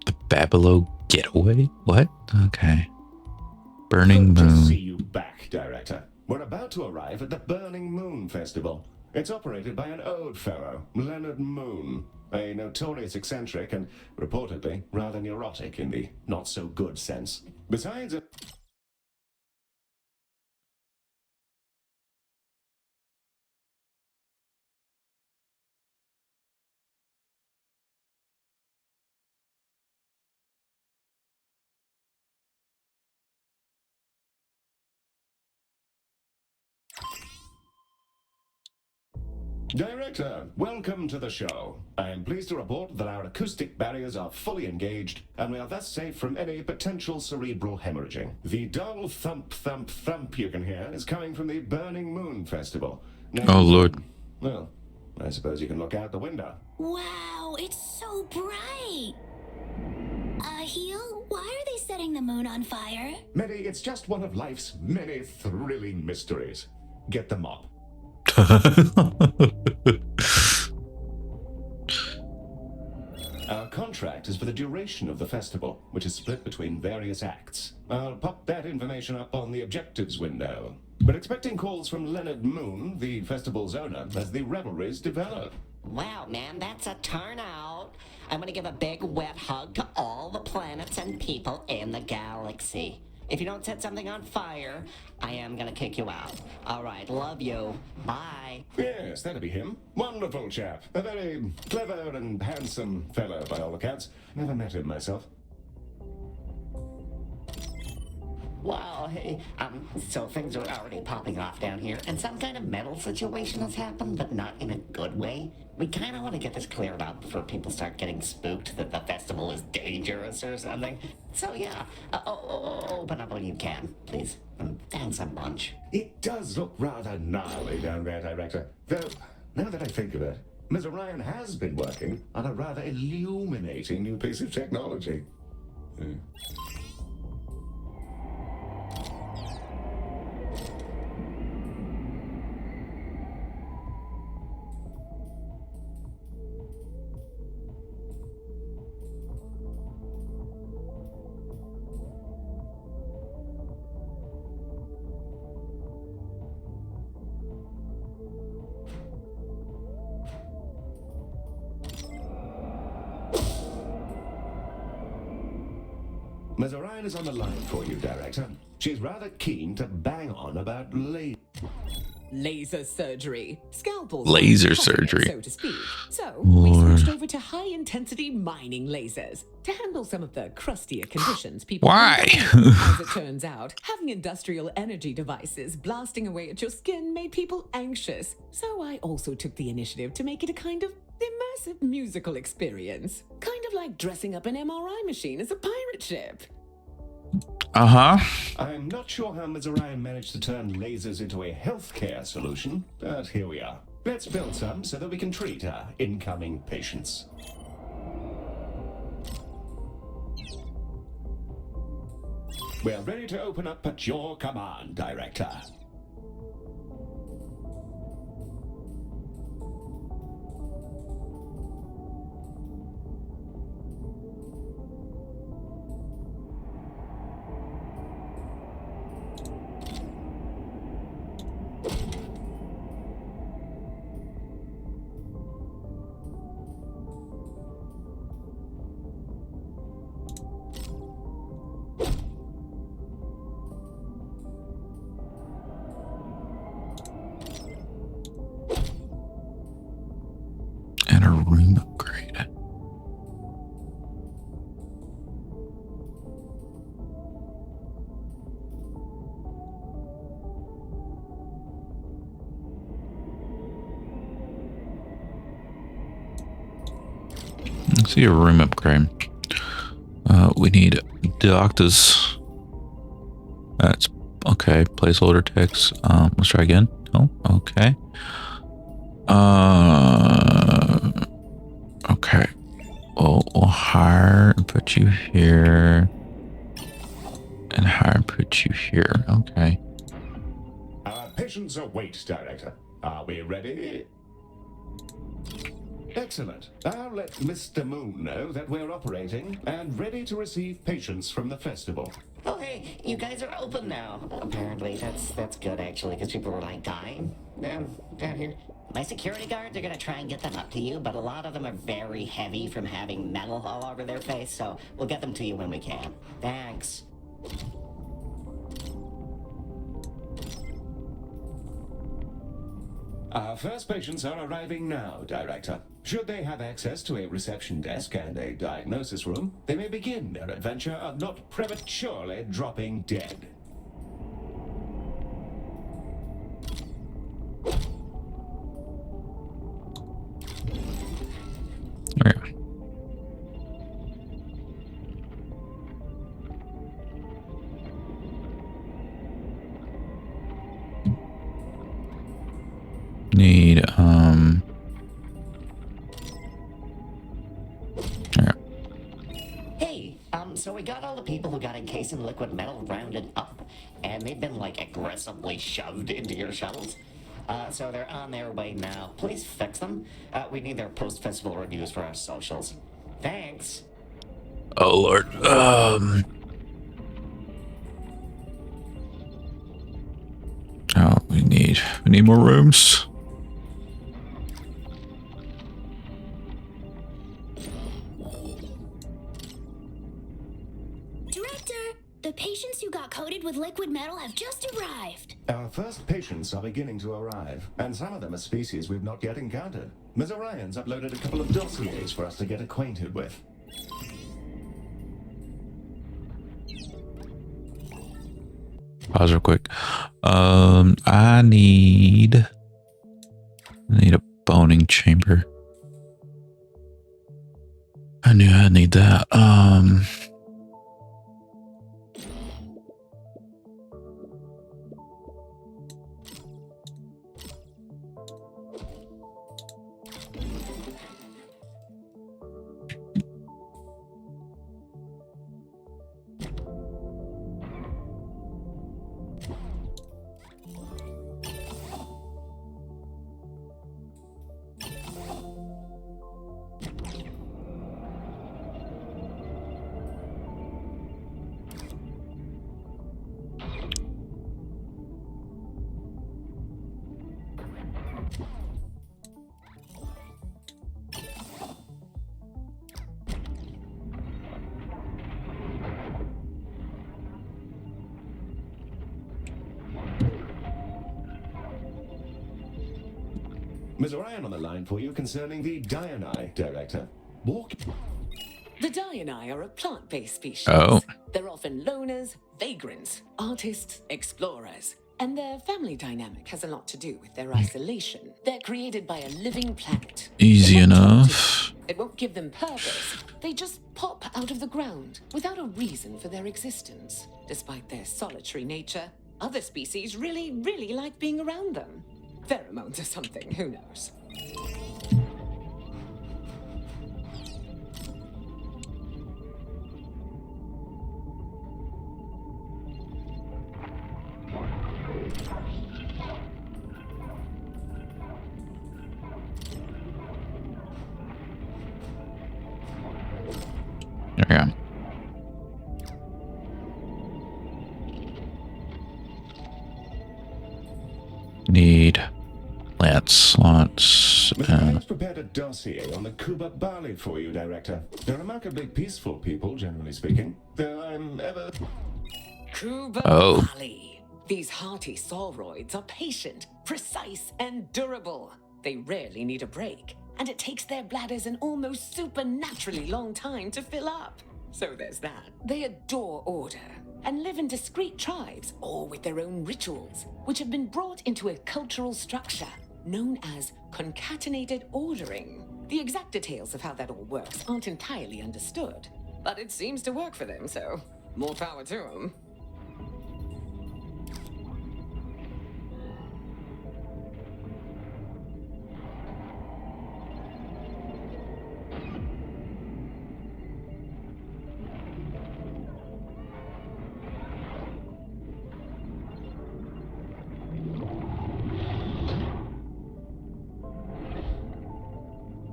The Babylon Getaway? What? Okay. Burning Good to see Moon. you back, Director. We're about to arrive at the Burning Moon Festival. It's operated by an old fellow, Leonard Moon, a notorious eccentric and reportedly rather neurotic in the not-so-good sense. Besides a... Director, welcome to the show. I am pleased to report that our acoustic barriers are fully engaged, and we are thus safe from any potential cerebral hemorrhaging. The dull thump, thump, thump you can hear is coming from the Burning Moon Festival. Now, Oh, Lord. Well, I suppose you can look out the window. Wow, it's so bright. Heel, why are they setting the moon on fire? Medi, it's just one of life's many thrilling mysteries. Get the mop. Our contract is for the duration of the festival, which is split between various acts. I'll pop that information up on the objectives window. We're expecting calls from Leonard Moon, the festival's owner, as the revelries develop. Wow, man, that's a turnout. I'm gonna give a big wet hug to all the planets and people in the galaxy. If you don't set something on fire, I am gonna kick you out. All right, love you. Bye. Yes, that'd be him. Wonderful chap. A very clever and handsome fellow, by all accounts. Never met him myself. Wow, hey, so things are already popping off down here, and some kind of metal situation has happened, but not in a good way. We kind of want to get this cleared up before people start getting spooked that the festival is dangerous or something. So yeah, open up when you can, please. Thanks a bunch. It does look rather gnarly down there, Director. Though, now that I think of it, Ms. Orion has been working on a rather illuminating new piece of technology. Ms. Orion is on the line for you, Director. She's rather keen to bang on about Laser surgery. Scalpels. Laser surgery. So to speak. So, we switched over to high-intensity mining lasers to handle some of the crustier conditions people... Why? As it turns out, having industrial energy devices blasting away at your skin made people anxious. So I also took the initiative to make it a kind of immersive musical experience. Kind of like dressing up an MRI machine as a pirate ship. Uh-huh. I'm not sure how Ms. Orion managed to turn lasers into a healthcare solution, but here we are. Let's build some so that we can treat our incoming patients. We're ready to open up at your command, Director. And a room upgrade. Let's see a room upgrade. We need doctors. That's okay. Placeholder text. Let's try again. Oh, okay. Okay. We'll hire and put you here. And hire and put you here. Okay. Our patients await, Director. Are we ready? Excellent. I'll let Mr. Moon know that we're operating and ready to receive patients from the festival. Oh, hey, you guys are open now. Apparently, that's good, actually, because people were, like, dying down here. My security guards are gonna try and get them up to you, but a lot of them are very heavy from having metal all over their face, so we'll get them to you when we can. Thanks. Our first patients are arriving now, Director. Should they have access to a reception desk and a diagnosis room, they may begin their adventure of not prematurely dropping dead. There we go. Need there. Hey, so we got all the people who got encased in liquid metal rounded up, and they've been, like, aggressively shoved into your shuttles. So they're on their way now. Please fix them. We need their post-festival reviews for our socials. Thanks. Oh Lord. Oh, we need more rooms. Director, the patients who got coated with liquid metal have just arrived. Our first patients are beginning to arrive, and some of them are species we've not yet encountered. Ms. Orion's uploaded a couple of dossiers for us to get acquainted with. Pause real quick. I need a boning chamber. I knew I'd need that. Ms. Orion on the line for you concerning the Diani, Director. Walk. The Diani are a plant-based species. Oh. They're often loners, vagrants, artists, explorers. And their family dynamic has a lot to do with their isolation. They're created by a living planet. Easy It won't enough. talk to you. It won't give them purpose. They just pop out of the ground without a reason for their existence. Despite their solitary nature, other species really, really like being around them. Pheromones or something, who knows? There we go. Need plant slots. Mr. Myers prepared a dossier on the Kuba Bali for you, Director. They're remarkably peaceful people, generally speaking. Though I'm ever... Kuba Oh. Bali. These hearty sauroids are patient, precise, and durable. They rarely need a break, and it takes their bladders an almost supernaturally long time to fill up. So there's that. They adore order and live in discrete tribes, all with their own rituals, which have been brought into a cultural structure known as concatenated ordering. The exact details of how that all works aren't entirely understood, but it seems to work for them, so more power to them.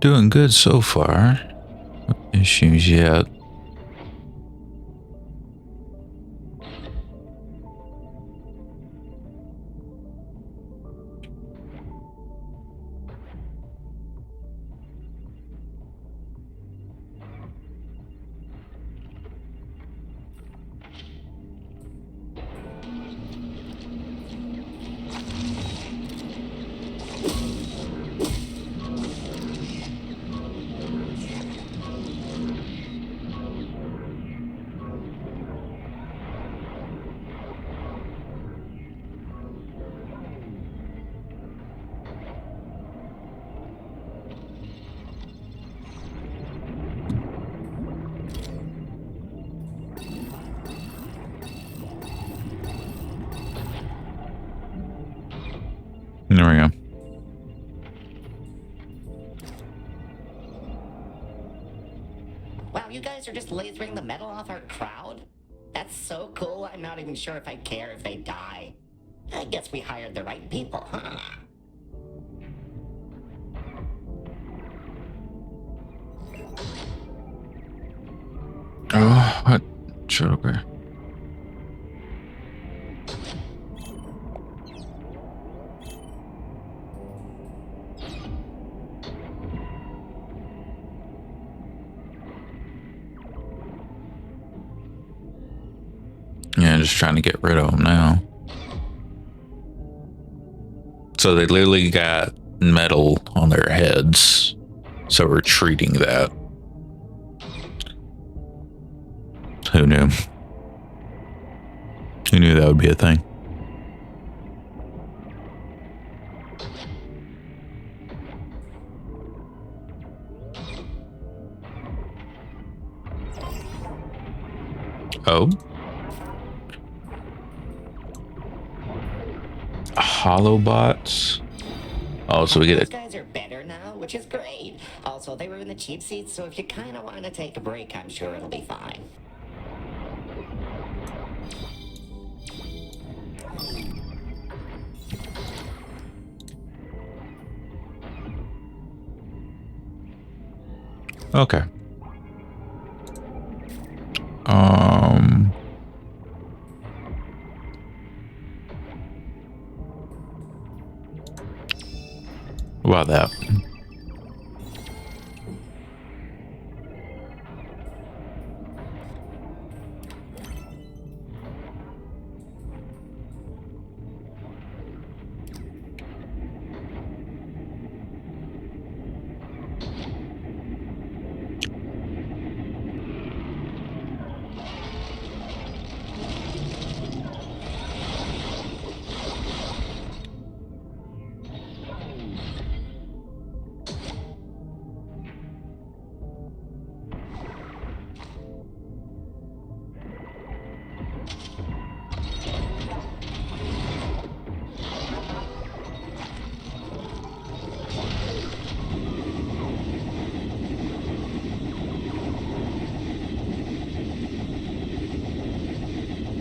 Doing good so far. No issues yet. There we go. Wow, you guys are just lasering the metal off our crowd? That's so cool, I'm not even sure if I care if they die. I guess we hired the right people, huh? Oh, what? Sure, okay. Yeah, just trying to get rid of them now. So they literally got metal on their heads. So we're treating that. Who knew? Who knew that would be a thing? Oh? Hollow bots? Oh, so we get Those it. guys are better now, which is great. Also, they were in the cheap seats, so if you kind of want to take a break, I'm sure it'll be fine. Okay. What about that?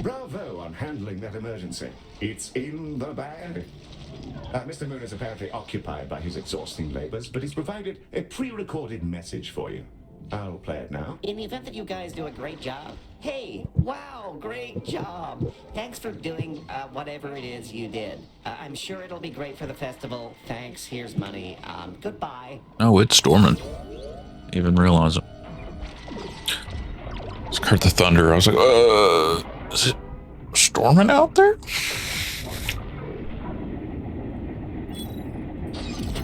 Bravo on handling that emergency. It's in the bag. Mr. Moon is apparently occupied by his exhausting labors, but he's provided a pre-recorded message for you. I'll play it now. In the event that you guys do a great job, hey, wow, great job. Thanks for doing whatever it is you did. I'm sure it'll be great for the festival. Thanks, here's money. Goodbye. Oh, it's storming. Even realize it. It's heard the thunder. I was like, is it storming out there?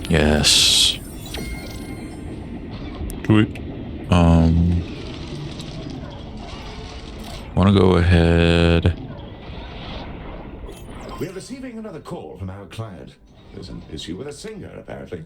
Yes. Do it. Want to go ahead. We're receiving another call from our client. There's an issue with a singer, apparently.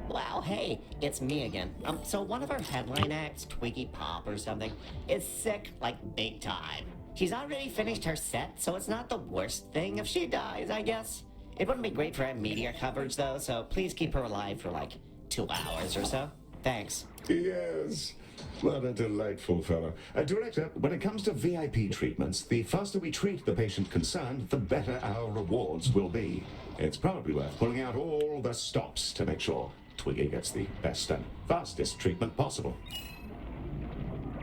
Wow, hey, it's me again. So one of our headline acts, Twiggy Pop or something, is sick, like big time. She's already finished her set, so it's not the worst thing if she dies, I guess. It wouldn't be great for media coverage, though, so please keep her alive for like 2 hours or so. Thanks. Yes. What a delightful fellow. Director, when it comes to VIP treatments, the faster we treat the patient concerned, the better our rewards will be. It's probably worth pulling out all the stops to make sure Twiggy gets the best and fastest treatment possible.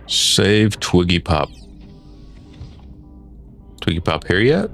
Save Twiggy Pop. Twiggy Pop here yet?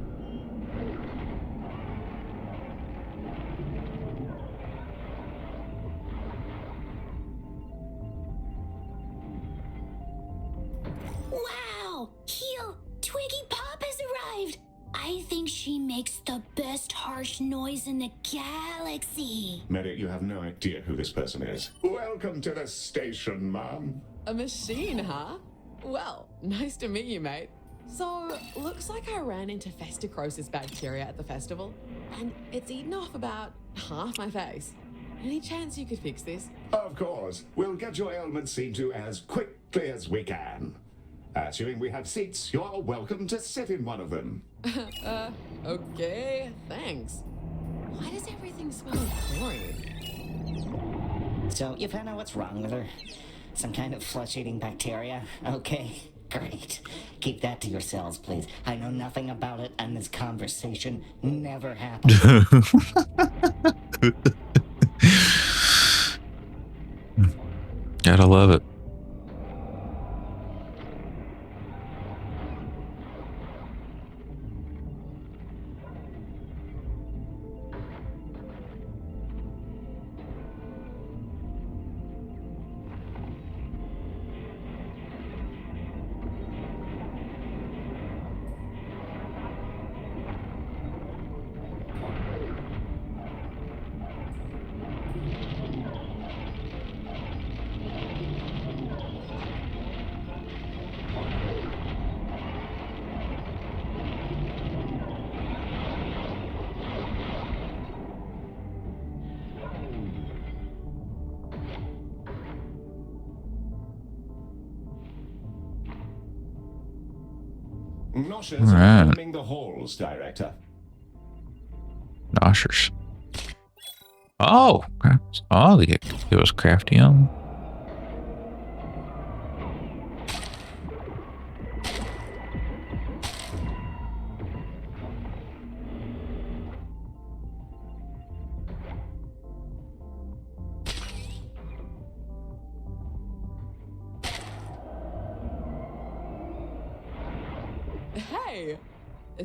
Wow! Heel! Twiggy Pop has arrived! I think she makes the best harsh noise in the galaxy. Mary, you have no idea who this person is. Welcome to the station, Mom. A machine, huh? Well, nice to meet you, mate. So, looks like I ran into festicrosis bacteria at the festival, and it's eaten off about half my face. Any chance you could fix this? Of course. We'll get your ailments seen to as quickly as we can. Assuming we have seats, you're welcome to sit in one of them. Okay, thanks. Why does everything smell chlorine? So, you found out what's wrong with her? Some kind of flesh-eating bacteria? Okay, great. Keep that to yourselves, please. I know nothing about it, and this conversation never happened. Gotta love it. Noshers All are right. roaming the halls, Director. Noshers. Oh, oh, it was crafty. Hey!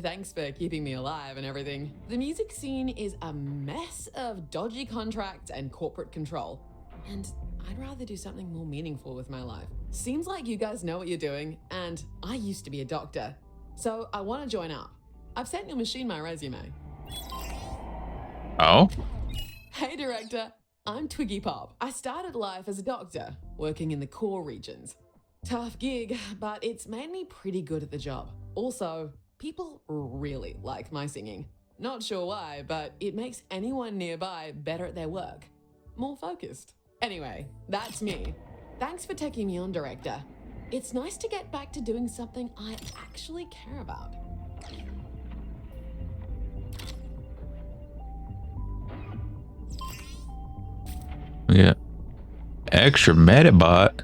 Thanks for keeping me alive and everything. The music scene is a mess of dodgy contracts and corporate control. And I'd rather do something more meaningful with my life. Seems like you guys know what you're doing, and I used to be a doctor. So I want to join up. I've sent your machine my resume. Oh, Hey, Director. I'm Twiggy Pop. I started life as a doctor, working in the core regions. Tough gig, but it's made me pretty good at the job. Also, people really like my singing. Not sure why, but it makes anyone nearby better at their work. More focused. Anyway, that's me. Thanks for taking me on, Director. It's nice to get back to doing something I actually care about. yeah. Extra Metibot.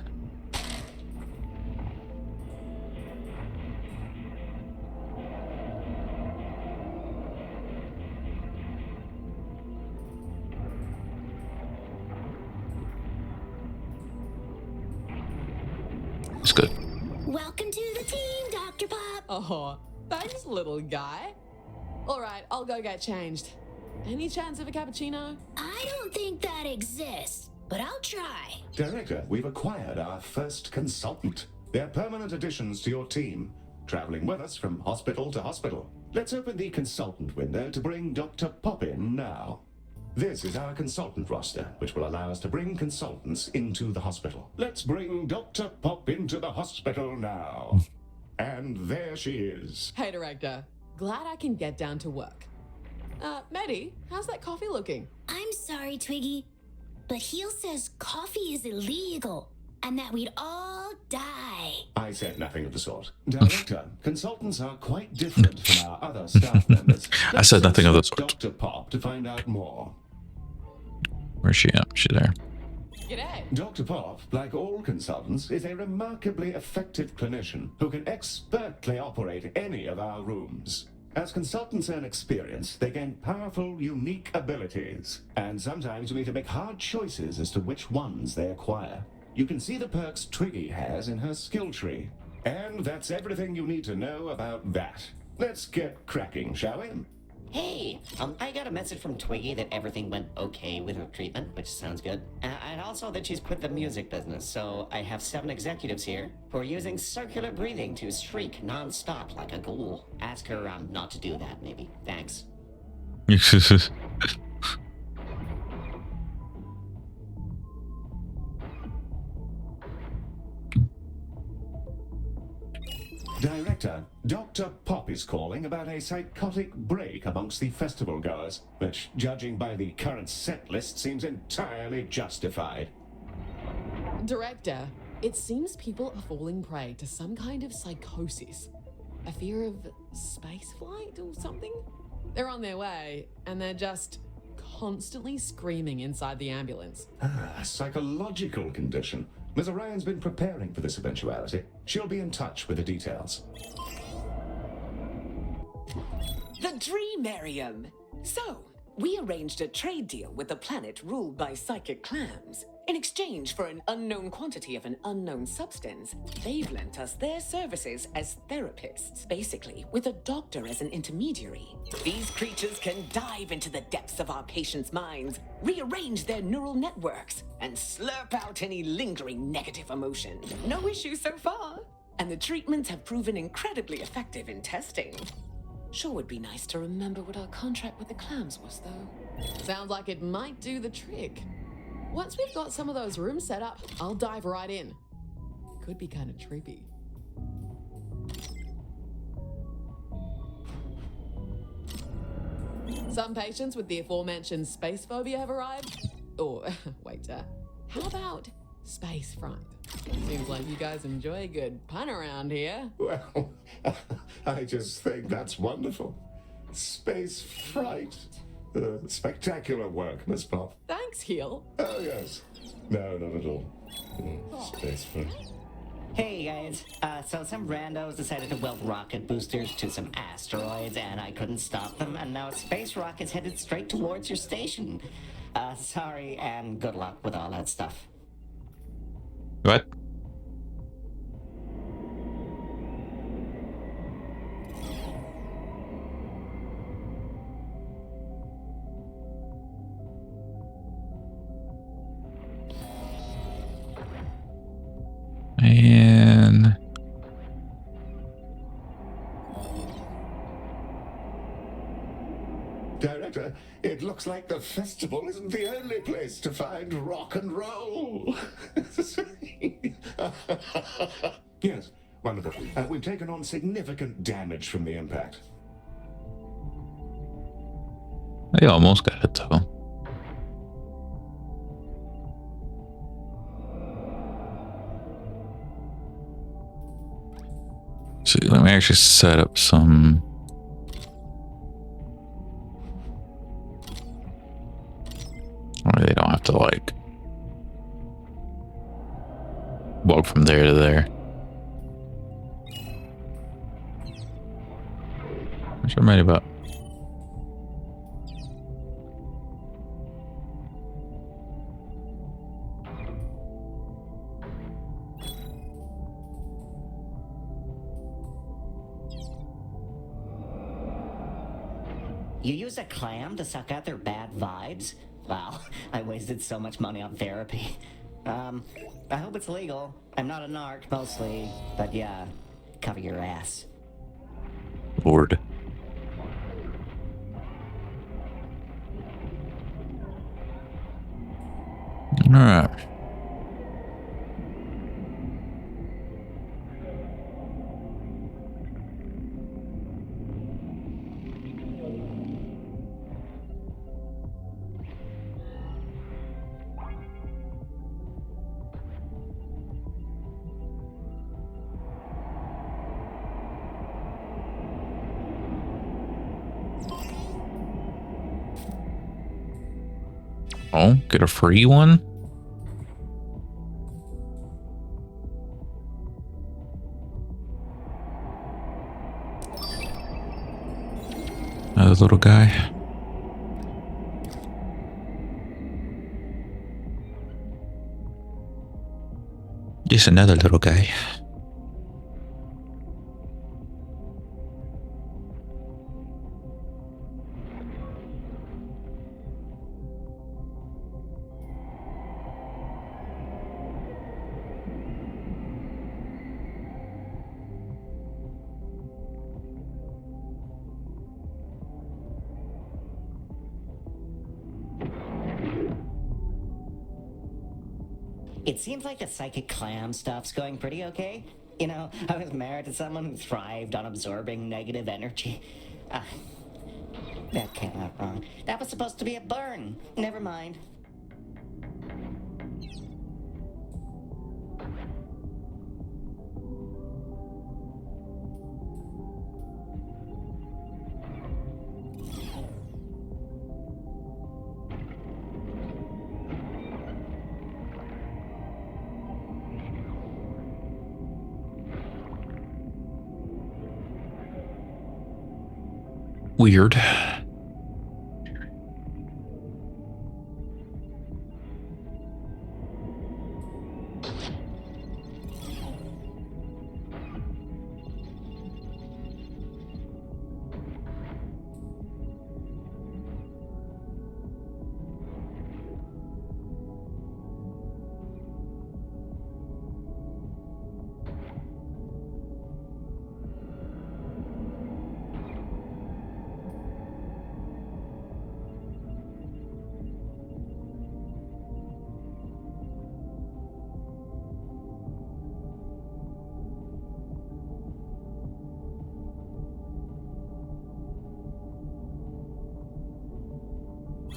It's good. Welcome to the team, Dr. Pop. Oh, thanks, little guy. All right, I'll go get changed. Any chance of a cappuccino? I don't think that exists, but I'll try. Director, we've acquired our first consultant. They're permanent additions to your team, traveling with us from hospital to hospital. Let's open the consultant window to bring Dr. Pop in now. This is our consultant roster, which will allow us to bring consultants into the hospital. Let's bring Dr. Pop into the hospital now. And there she is. Hey, Director. Glad I can get down to work. Maddie, how's that coffee looking? I'm sorry, Twiggy, but Heel says coffee is illegal and that we'd all die. I said nothing of the sort. Director, consultants are quite different from our other staff members. I said nothing of the sort. Dr. Pop to find out more. Where's she at? She there? G'day. Dr. Pop, like all consultants, is a remarkably effective clinician who can expertly operate any of our rooms. As consultants earn experience, they gain powerful, unique abilities, and sometimes we need to make hard choices as to which ones they acquire. You can see the perks Twiggy has in her skill tree. And that's everything you need to know about that. Let's get cracking, shall we? Hey, I got a message from Twiggy that everything went okay with her treatment, which sounds good. And also that she's quit the music business, so I have 7 executives here who are using circular breathing to shriek non-stop like a ghoul. Ask her not to do that, maybe. Thanks. Director, Dr. Pop is calling about a psychotic break amongst the festival goers, which, judging by the current set list, seems entirely justified. Director, it seems people are falling prey to some kind of psychosis. A fear of spaceflight or something? They're on their way, and they're just constantly screaming inside the ambulance. A psychological condition. Ms. Orion's been preparing for this eventuality. She'll be in touch with the details. The Dreamarium! So, we arranged a trade deal with a planet ruled by psychic clams. In exchange for an unknown quantity of an unknown substance, they've lent us their services as therapists, basically with a doctor as an intermediary. These creatures can dive into the depths of our patients' minds, rearrange their neural networks, and slurp out any lingering negative emotion. No issue so far. And the treatments have proven incredibly effective in testing. Sure would be nice to remember what our contract with the clams was, though. Sounds like it might do the trick. Once we've got some of those rooms set up, I'll dive right in. Could be kind of trippy. Some patients with the aforementioned space phobia have arrived. Or, wait, how about space fright? Seems like you guys enjoy a good pun around here. Well, I just think that's wonderful. Space fright. Spectacular work, Miss Pop. Thanks, Heel. Oh, yes. No, not at all. Space fright. Hey guys, so some randos decided to weld rocket boosters to some asteroids and I couldn't stop them, and now a space rocket's headed straight towards your station. Sorry and good luck with all that stuff. What? Man. Director, it looks like the festival isn't the only place to find rock and roll. Yes, wonderful. We've taken on significant damage from the impact. They almost got it though. So let me actually set up some. Or they don't have to like walk from there to there. Which I'm right about. You use a clam to suck out their bad vibes? Wow, I wasted so much money on therapy. I hope it's legal. I'm not a narc, mostly. But yeah, cover your ass. Lord. Alright. Oh, get a free one? Another little guy. Just another little guy. It seems like the psychic clam stuff's going pretty okay. You know, I was married to someone who thrived on absorbing negative energy. That came out wrong. That was supposed to be a burn. Never mind. Weird.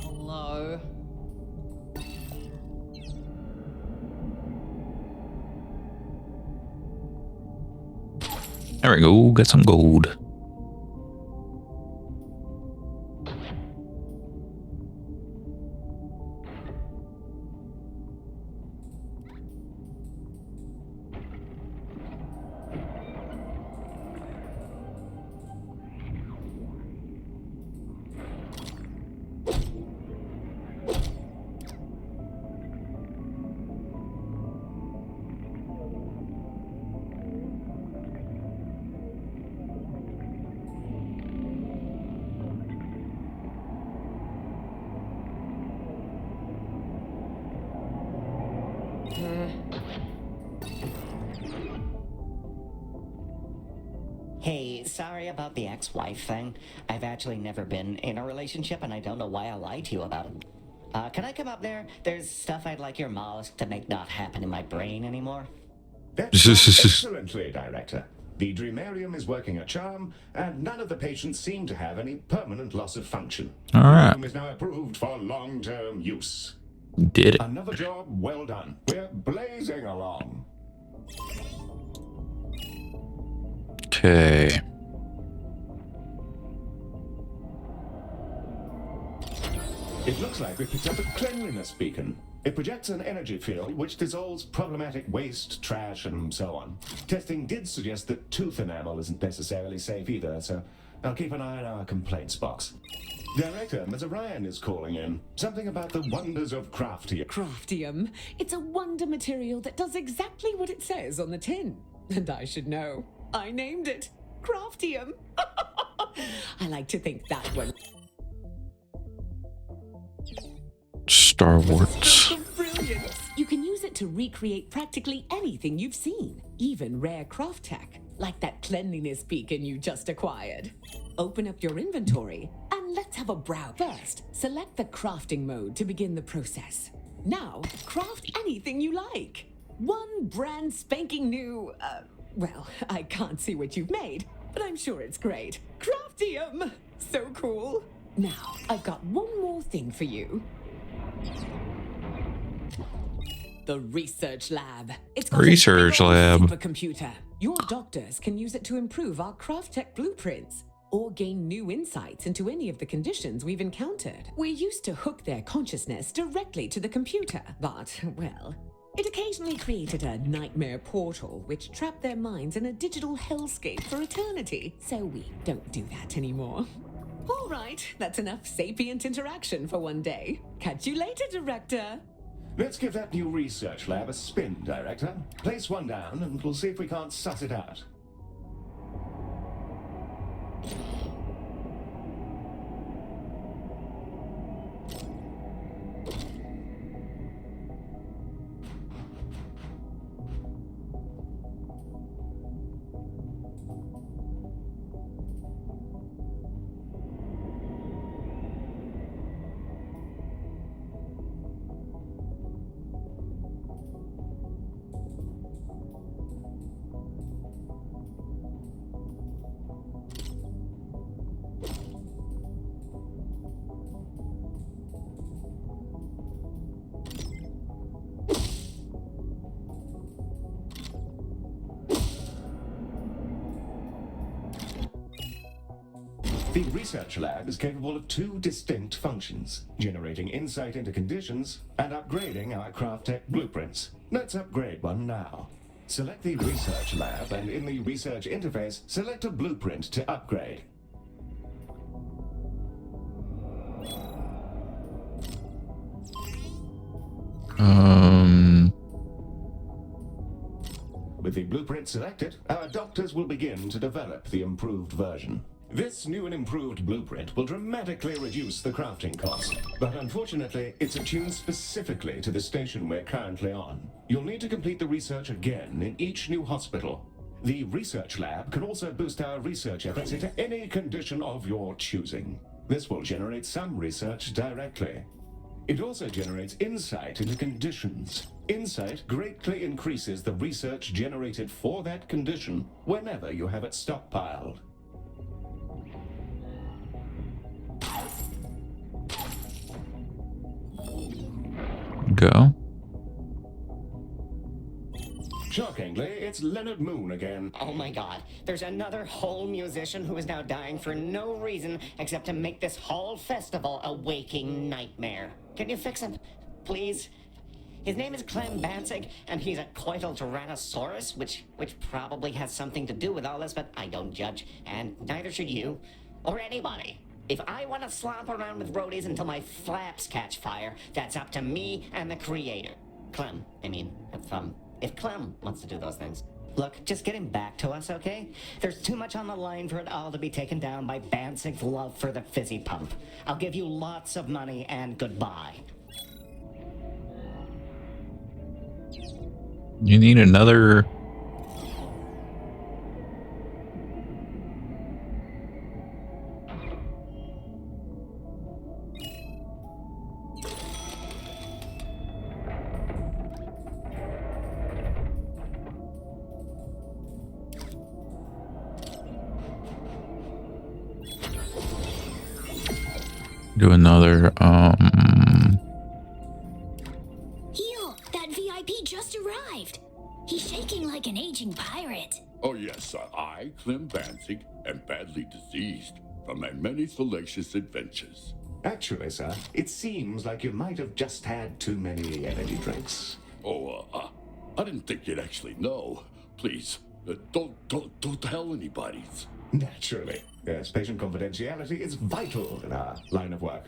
Hello. There we go. Got some gold. Hey, sorry about the ex-wife thing. I've actually never been in a relationship, and I don't know why I lied to you about it. Can I come up there? There's stuff I'd like your mollusk to make not happen in my brain anymore. That's done excellently, Director. The Dreamarium is working a charm, and none of the patients seem to have any permanent loss of function. All right. The room is now approved for long-term use. Did it. Another job well done. We're blazing along. Okay. It looks like we picked up a cleanliness beacon. It projects an energy field which dissolves problematic waste, trash, and so on. Testing did suggest that tooth enamel isn't necessarily safe either, so I'll keep an eye on our complaints box. Director, Ms. Orion is calling in. Something about the wonders of craftium. Craftium. It's a wonder material that does exactly what it says on the tin. And I should know. I named it Craftium. I like to think that one. Star Wars. Brilliant! You can use it to recreate practically anything you've seen, even rare craft tech, like that cleanliness beacon you just acquired. Open up your inventory and let's have a browse. First, select the crafting mode to begin the process. Now, craft anything you like. One brand spanking new, well, I can't see what you've made, but I'm sure it's great. Craftium! So cool. Now, I've got one more thing for you. The research lab. It's got Research a big old lab. supercomputer. Your doctors can use it to improve our craft tech blueprints or gain new insights into any of the conditions we've encountered. We used to hook their consciousness directly to the computer, but, well, it occasionally created a nightmare portal which trapped their minds in a digital hellscape for eternity. So we don't do that anymore. All right, that's enough sapient interaction for one day. Catch you later, Director. Let's give that new research lab a spin, Director. Place one down and we'll see if we can't suss it out. The research lab is capable of two distinct functions, generating insight into conditions and upgrading our craft tech blueprints. Let's upgrade one now. Select the research lab and in the research interface, select a blueprint to upgrade. With the blueprint selected, our doctors will begin to develop the improved version. This new and improved blueprint will dramatically reduce the crafting cost, but unfortunately, it's attuned specifically to the station we're currently on. You'll need to complete the research again in each new hospital. The research lab can also boost our research efforts into any condition of your choosing. This will generate some research directly. It also generates insight into conditions. Insight greatly increases the research generated for that condition whenever you have it stockpiled. Go. Shockingly, it's Leonard Moon again. Oh my god, there's another whole musician who is now dying for no reason except to make this whole festival a waking nightmare. Can you fix him, please? His name is Clem Banzig, and he's a coital tyrannosaurus, which probably has something to do with all this, but I don't judge, and neither should you, or anybody. If I want to slop around with roadies until my flaps catch fire, that's up to me and the creator. Clem, I mean, if Clem wants to do those things. Look, just get him back to us, okay? There's too much on the line for it all to be taken down by Banzig's love for the fizzy pump. I'll give you lots of money and goodbye. You need another... do another, Heel, that VIP just arrived. He's shaking like an aging pirate. Oh yes, I, Clem Banzig, am badly diseased from my many salacious adventures. Actually, sir, it seems like you might have just had too many energy drinks. Oh, I didn't think you'd actually know. Please, don't tell anybody. Naturally. Yes, patient confidentiality is vital in our line of work.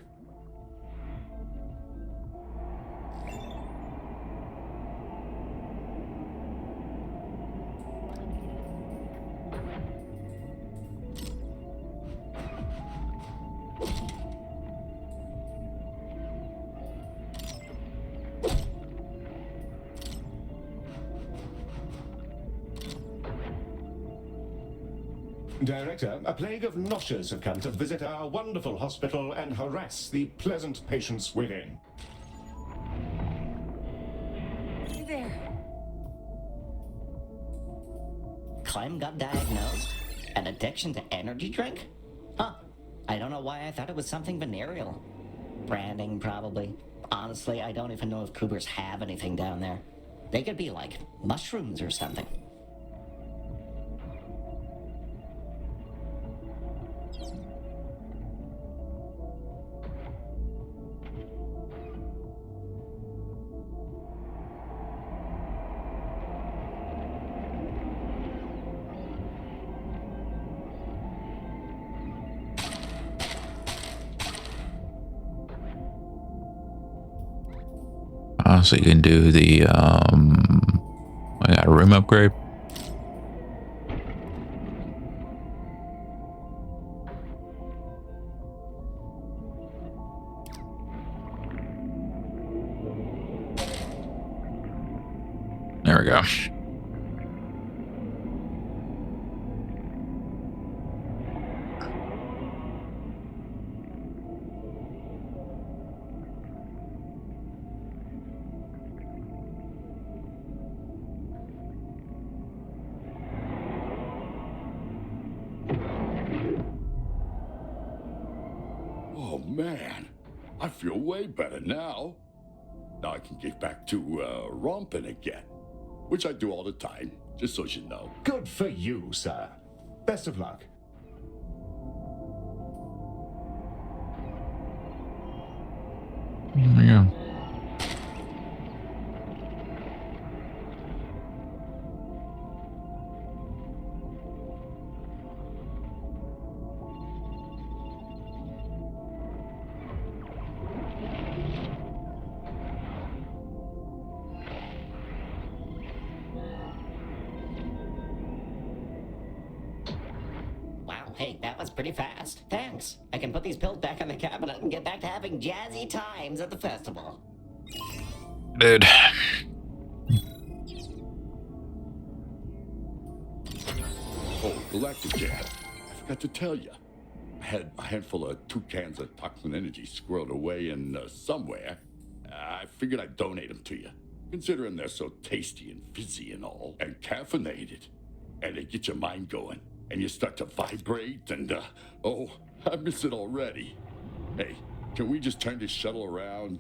Director, a plague of noshers have come to visit our wonderful hospital and harass the pleasant patients within. Hey there. Clem got diagnosed? An addiction to energy drink? Huh. I don't know why I thought it was something venereal. Branding, probably. Honestly, I don't even know if cougars have anything down there. They could be like mushrooms or something. So you can do the I got a room upgrade. There we go. Oh man, I feel way better now. Now I can get back to romping again, which I do all the time, just so you know. Good for you, sir. Best of luck. There we go. Wow, hey, that was pretty fast. Thanks. I can put these pills back in the cabinet and get back to having jazzy times at the festival. Dude. Oh, Galacticare, I forgot to tell you. I had a handful of 2 cans of toxin energy squirreled away in somewhere. I figured I'd donate them to you, considering they're so tasty and fizzy and all, and caffeinated. And they get your mind going, and you start to vibrate, and oh, I miss it already. Hey, can we just turn this shuttle around?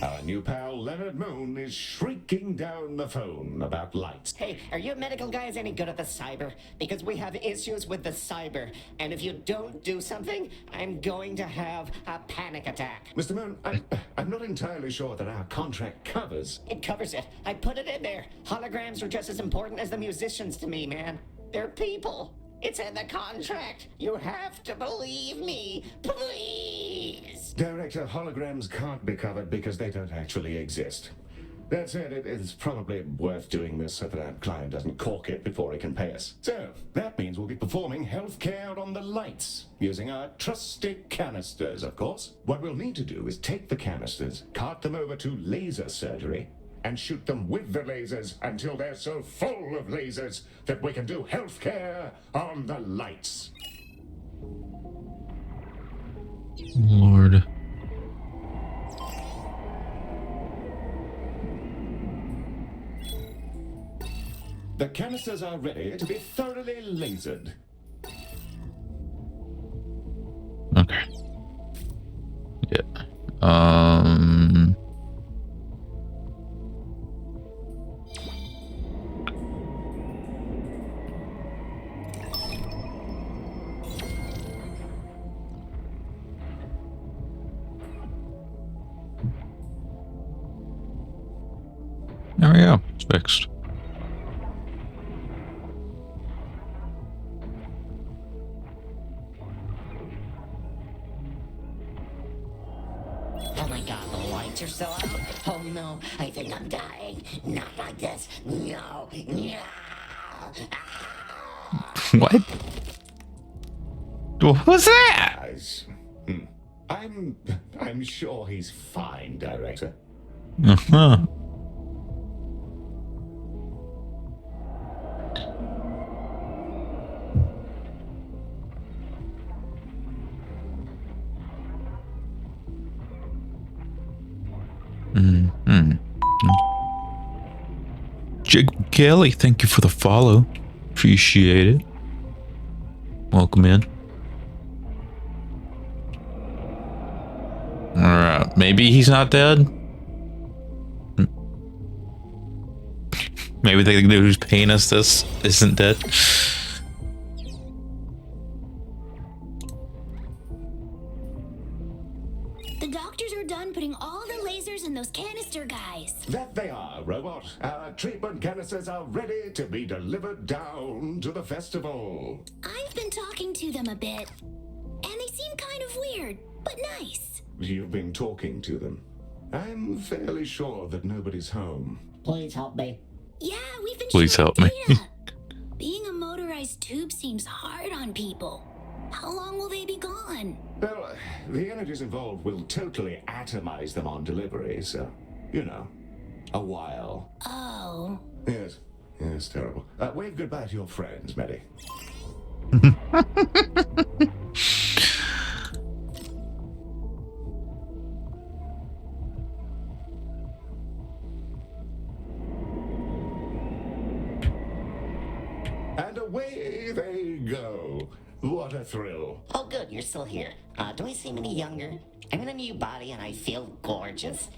Our new pal Leonard Moon is shrieking down the phone about lights. Hey, are you medical guys any good at the cyber? Because we have issues with the cyber, and if you don't do something, I'm going to have a panic attack. Mr. Moon, I'm not entirely sure that our contract covers. It covers it. I put it in there. Holograms are just as important as the musicians to me, man. They're people. It's in the contract. You have to believe me, please. Director, holograms can't be covered because they don't actually exist. That said, it is probably worth doing this so that our client doesn't cork it before he can pay us. So, that means we'll be performing healthcare on the lights, using our trusty canisters, of course. What we'll need to do is take the canisters, cart them over to laser surgery, and shoot them with the lasers until they're so full of lasers that we can do healthcare on the lights. Lord. The canisters are ready to be thoroughly lasered. Okay. Yeah. There we go. It's fixed. Oh my god, the lights are still out? Oh no, I think I'm dying. Not like this. No. No. What? What was that? Guys, I'm sure he's fine, Director. Uh-huh. Mm-hmm. Jig Kelly, thank you for the follow. Appreciate it. Welcome in. Alright, maybe he's not dead. Maybe the dude who's paying us this isn't dead. The doctors are done putting all the lasers in those canister guys. That they are, Robot. Our treatment canisters are ready to be delivered down to the festival. I've been talking to them a bit, and they seem kind of weird, but nice. You've been talking to them. I'm fairly sure that nobody's home. Please help me. Yeah, we've been Please showing help me. data. Being a motorized tube seems hard on people. How long will they be gone? Well, the energies involved will totally atomize them on delivery, so, you know, a while. Oh. Yes, terrible. Wave goodbye to your friends, Maddie. And away they go. What a thrill. Oh, good, you're still here. Do I seem any younger? I'm in a new body and I feel gorgeous.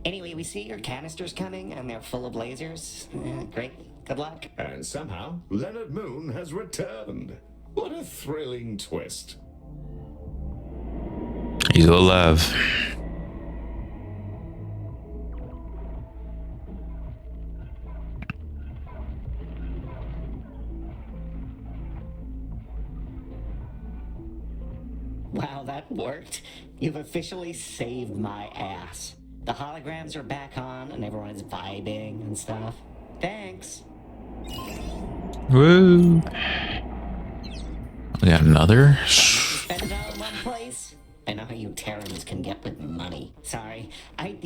Anyway, we see your canisters coming and they're full of lasers. Great. Good luck. And somehow, Leonard Moon has returned. What a thrilling twist. He's alive. Wow, that worked. You've officially saved my ass. The holograms are back on and everyone is vibing and stuff. Thanks. Woo. We got another. Spend it all in one place? I know how you Terrans can get with money. Sorry, I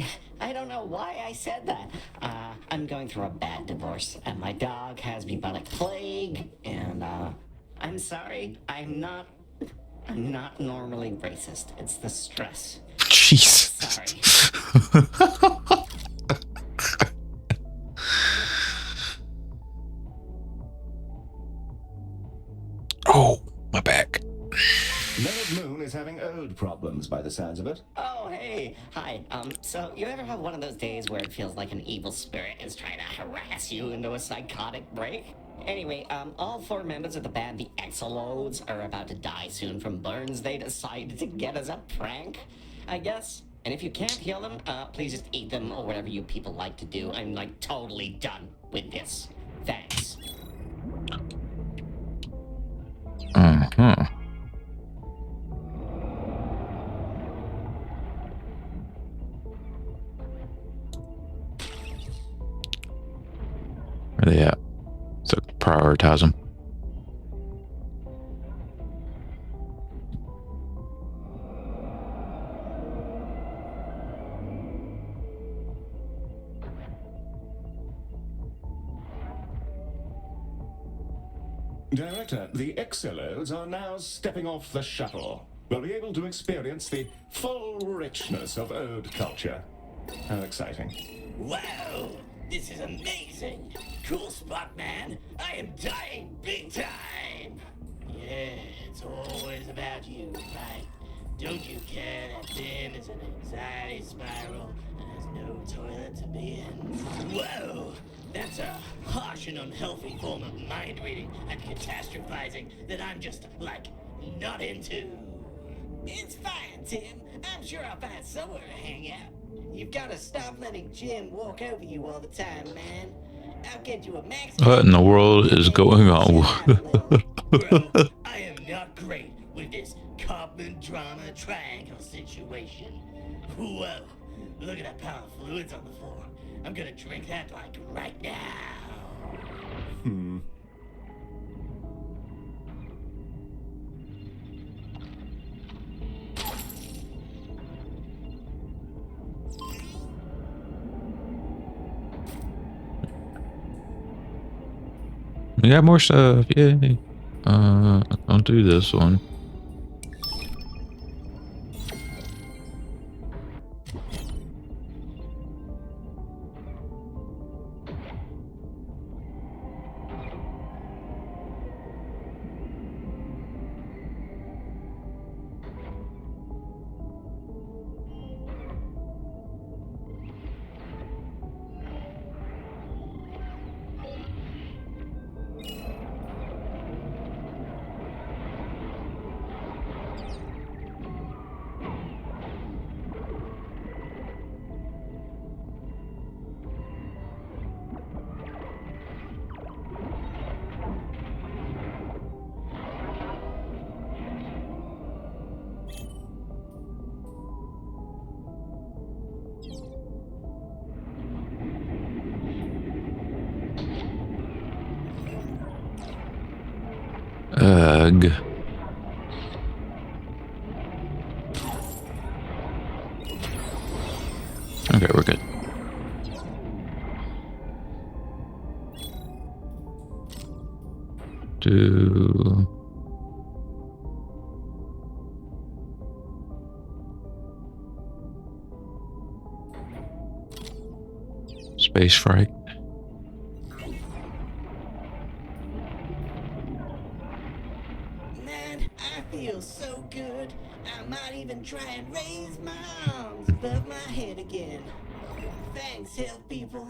don't know why I said that. I'm going through a bad divorce, and my dog has bubonic plague, and I'm sorry, I'm not normally racist. It's the stress. Jeez. Sorry. Oh, my back. Leonard Moon is having ode problems by the sounds of it. Oh, hey. Hi. So you ever have one of those days where it feels like an evil spirit is trying to harass you into a psychotic break? Anyway, all 4 members of the band, the Exolodes, are about to die soon from burns they decided to get as a prank, I guess. And if you can't heal them, please just eat them or whatever you people like to do. I'm, like, totally done with this. Thanks. Uh-huh. Where they at? So prioritize them. Director, the Exolodes are now stepping off the shuttle. We'll be able to experience the full richness of ode culture. How exciting. Wow, this is amazing. Cool spot, man. I am dying big time. Yeah, it's always about you, right? Don't you care that Tim is an anxiety spiral and has no toilet to be in? Whoa, that's a harsh and unhealthy form of mind reading and catastrophizing that I'm just, like, not into. It's fine, Tim. I'm sure I'll find somewhere to hang out. You've got to stop letting Jim walk over you all the time, man. I'll get you a max. What in the world is going on? Bro, I am not great with this Kaufman drama triangle situation. Whoa, look at that pile of fluids on the floor. I'm gonna drink that like right now. We got more stuff. Yay. Don't do this one. Ugh. Okay, we're good. Do space fright. Man, I feel so good. I might even try and raise my arms above my head again. Thanks, health people.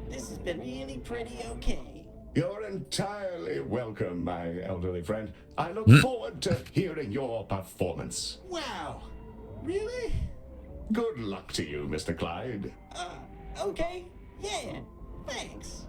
This has been really pretty okay. You're entirely welcome, my elderly friend. I look forward to hearing your performance. Wow. Really? Good luck to you, Mr. Clyde. Okay. Yeah. Thanks.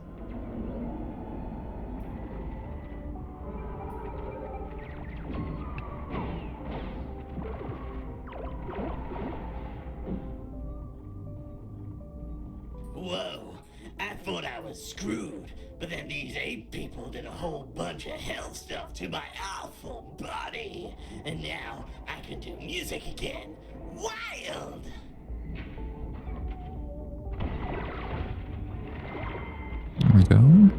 Whoa, I thought I was screwed, but then these ape people did a whole bunch of hell stuff to my awful body, and now I can do music again. Wild! There we go.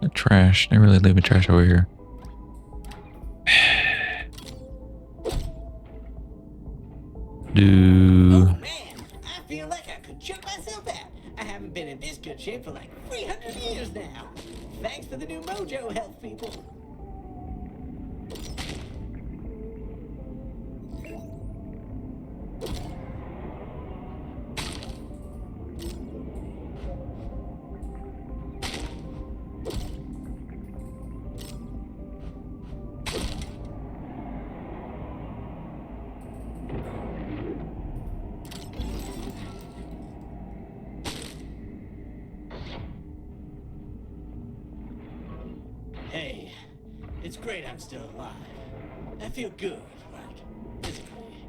The trash. They really leave the trash over here. Do Oh man, I feel like I could choke myself out. I haven't been in this good shape for like 300 years now. Thanks for the new mojo, health people. Hey, it's great I'm still alive. I feel good, like, physically.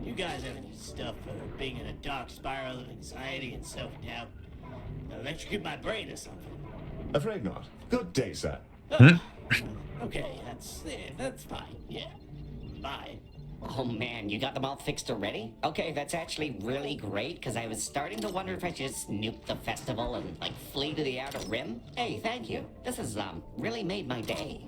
You guys have any stuff for being in a dark spiral of anxiety and self-doubt? Electrocute my brain or something? Afraid not. Good day, sir. Okay, that's fine, yeah. Bye. Oh man, you got them all fixed already? Okay, that's actually really great, because I was starting to wonder if I should just nuke the festival and, like, flee to the Outer Rim. Hey, thank you. This has, really made my day.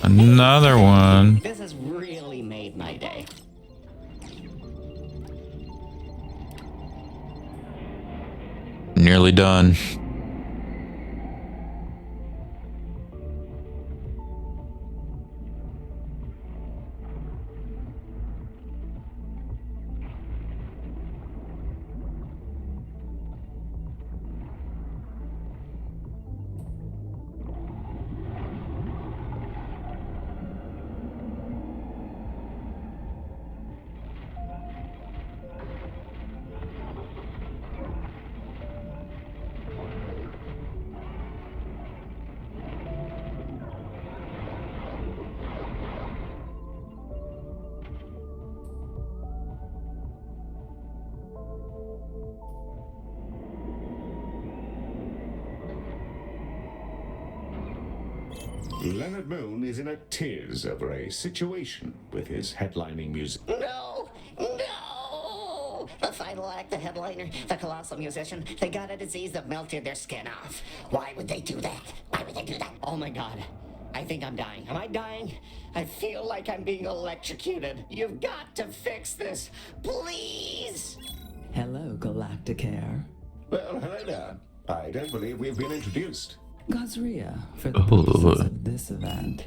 another one. This has really made my day. Nearly done. Leonard Moon is in a tiz over a situation with his headlining music. No! No! The final act, the headliner, the colossal musician, they got a disease that melted their skin off. Why would they do that? Why would they do that? Oh my god. I think I'm dying. Am I dying? I feel like I'm being electrocuted. You've got to fix this. Please! Hello, Galacticare. Well, hello there. I don't believe we've been introduced. Gazria, for the purposes of this event,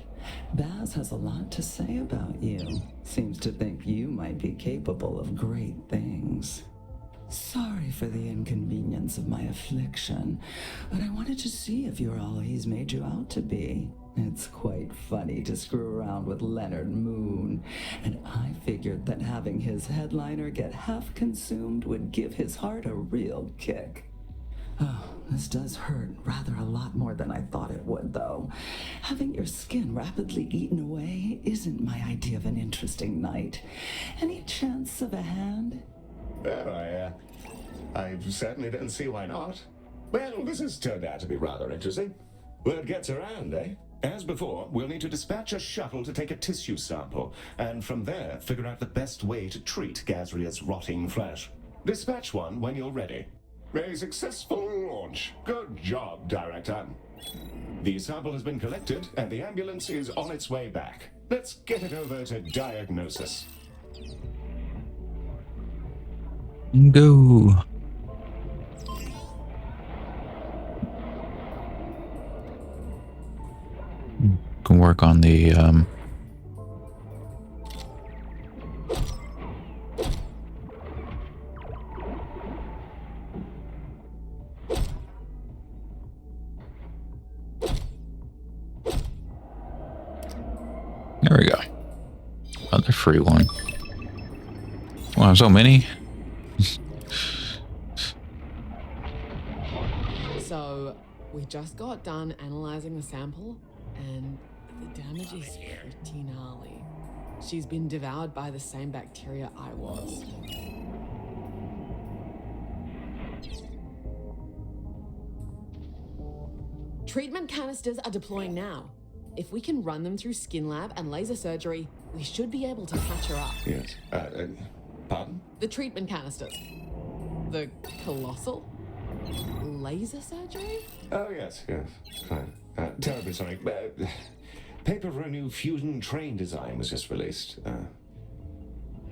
Baz has a lot to say about you. Seems to think you might be capable of great things. Sorry for the inconvenience of my affliction, but I wanted to see if you're all he's made you out to be. It's quite funny to screw around with Leonard Moon, and I figured that having his headliner get half consumed would give his heart a real kick. Oh, this does hurt rather a lot more than I thought it would, though. Having your skin rapidly eaten away isn't my idea of an interesting night. Any chance of a hand? Well, I certainly don't see why not. Well, this has turned out to be rather interesting. Word gets around, eh? As before, we'll need to dispatch a shuttle to take a tissue sample, and from there, figure out the best way to treat Gazria's rotting flesh. Dispatch one when you're ready. A successful launch. Good job, Director. The sample has been collected, and the ambulance is on its way back. Let's get it over to diagnosis. Go. Can work on the there we go. Another free one. Wow, so many. So, we just got done analyzing the sample, and the damage is pretty gnarly. She's been devoured by the same bacteria I was. Treatment canisters are deploying now. If we can run them through Skin Lab and laser surgery, we should be able to patch her up. Yes. Pardon? The treatment canisters. The colossal? Laser surgery? Oh, yes. Fine. Terribly sorry. Paper for a new fusion train design was just released.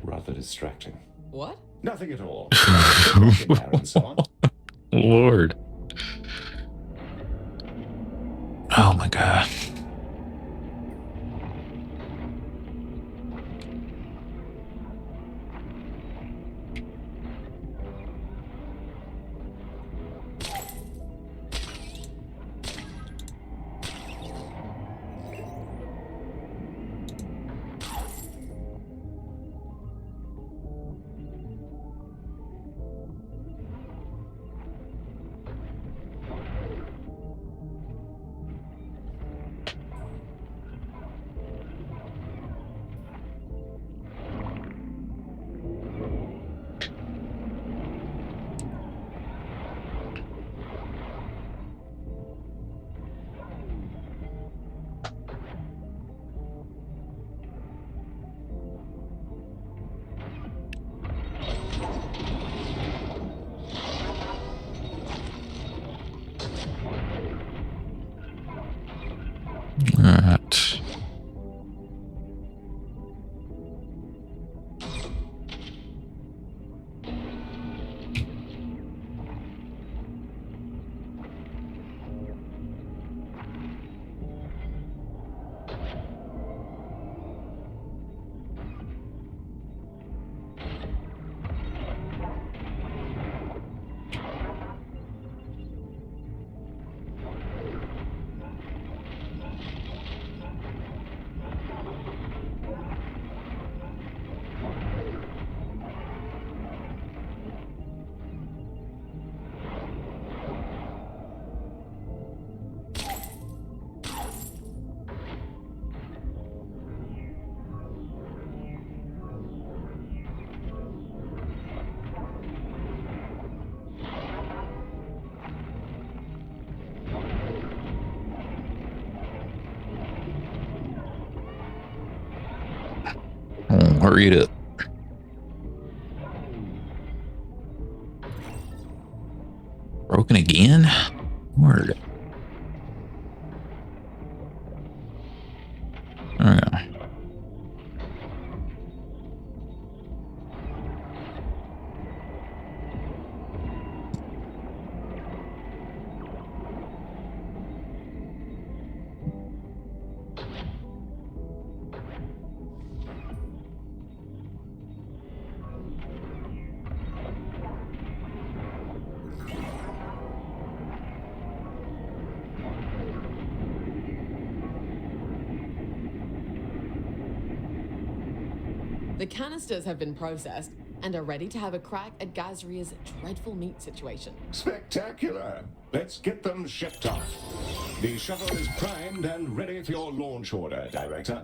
Rather distracting. What? Nothing at all. And so on. Lord. Oh my god. I'll read it. Broken again? Word. There we go. The canisters have been processed and are ready to have a crack at Gazria's dreadful meat situation. Spectacular! Let's get them shipped off. The shuttle is primed and ready for your launch order, Director.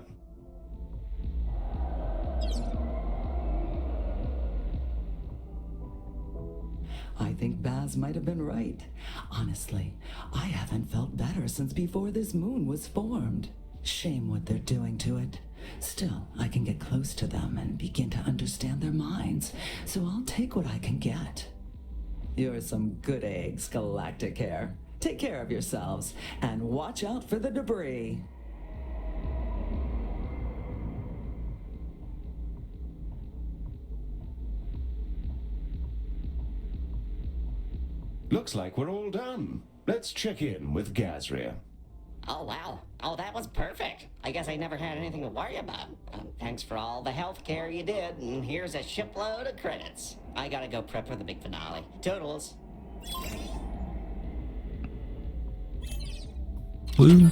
I think Baz might have been right. Honestly, I haven't felt better since before this moon was formed. Shame what they're doing to it. Still, I can get close to them and begin to understand their minds, so I'll take what I can get. You're some good eggs, Galacticare. Take care of yourselves, and watch out for the debris. Looks like we're all done. Let's check in with Gazria. Oh, wow. Oh, that was perfect. I guess I never had anything to worry about. Thanks for all the health care you did, and here's a shipload of credits. I gotta go prep for the big finale. Toodles. Woo.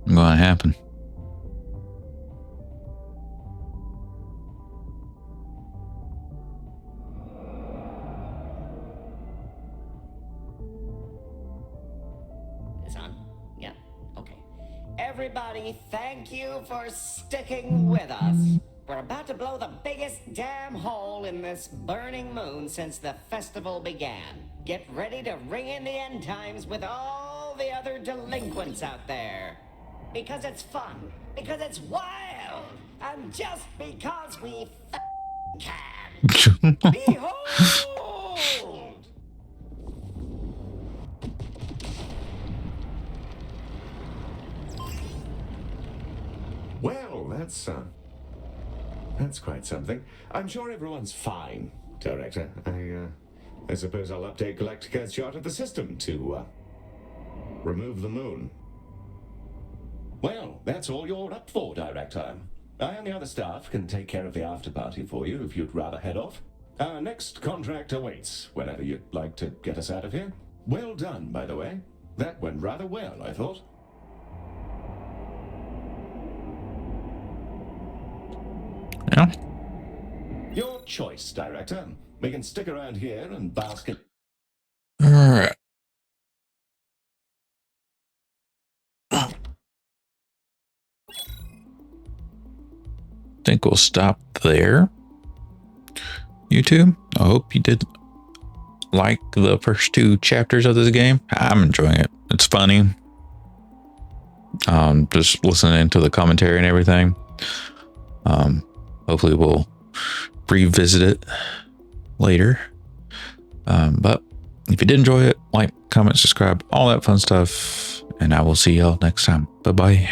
What's gonna happen? Is on? Yeah, okay. Everybody, thank you for sticking with us. We're about to blow the biggest damn hole in this burning moon since the festival began. Get ready to ring in the end times with all the other delinquents out there. Because it's fun, because it's wild, and just because we can. Behold! Well, that's quite something. I'm sure everyone's fine, Director. I suppose I'll update Galacticare's chart of the system to, remove the moon. Well, that's all you're up for, Director. I and the other staff can take care of the after-party for you if you'd rather head off. Our next contract awaits, whenever you'd like to get us out of here. Well done, by the way. That went rather well, I thought. Yeah. Your choice, Director. We can stick around here and bask in... All right. Think we'll stop there. YouTube, I hope you did like the first 2 chapters of this game. I'm enjoying it. It's funny. Just listening to the commentary and everything. Hopefully we'll revisit it later. But if you did enjoy it, like, comment, subscribe, all that fun stuff. And I will see y'all next time. Bye-bye.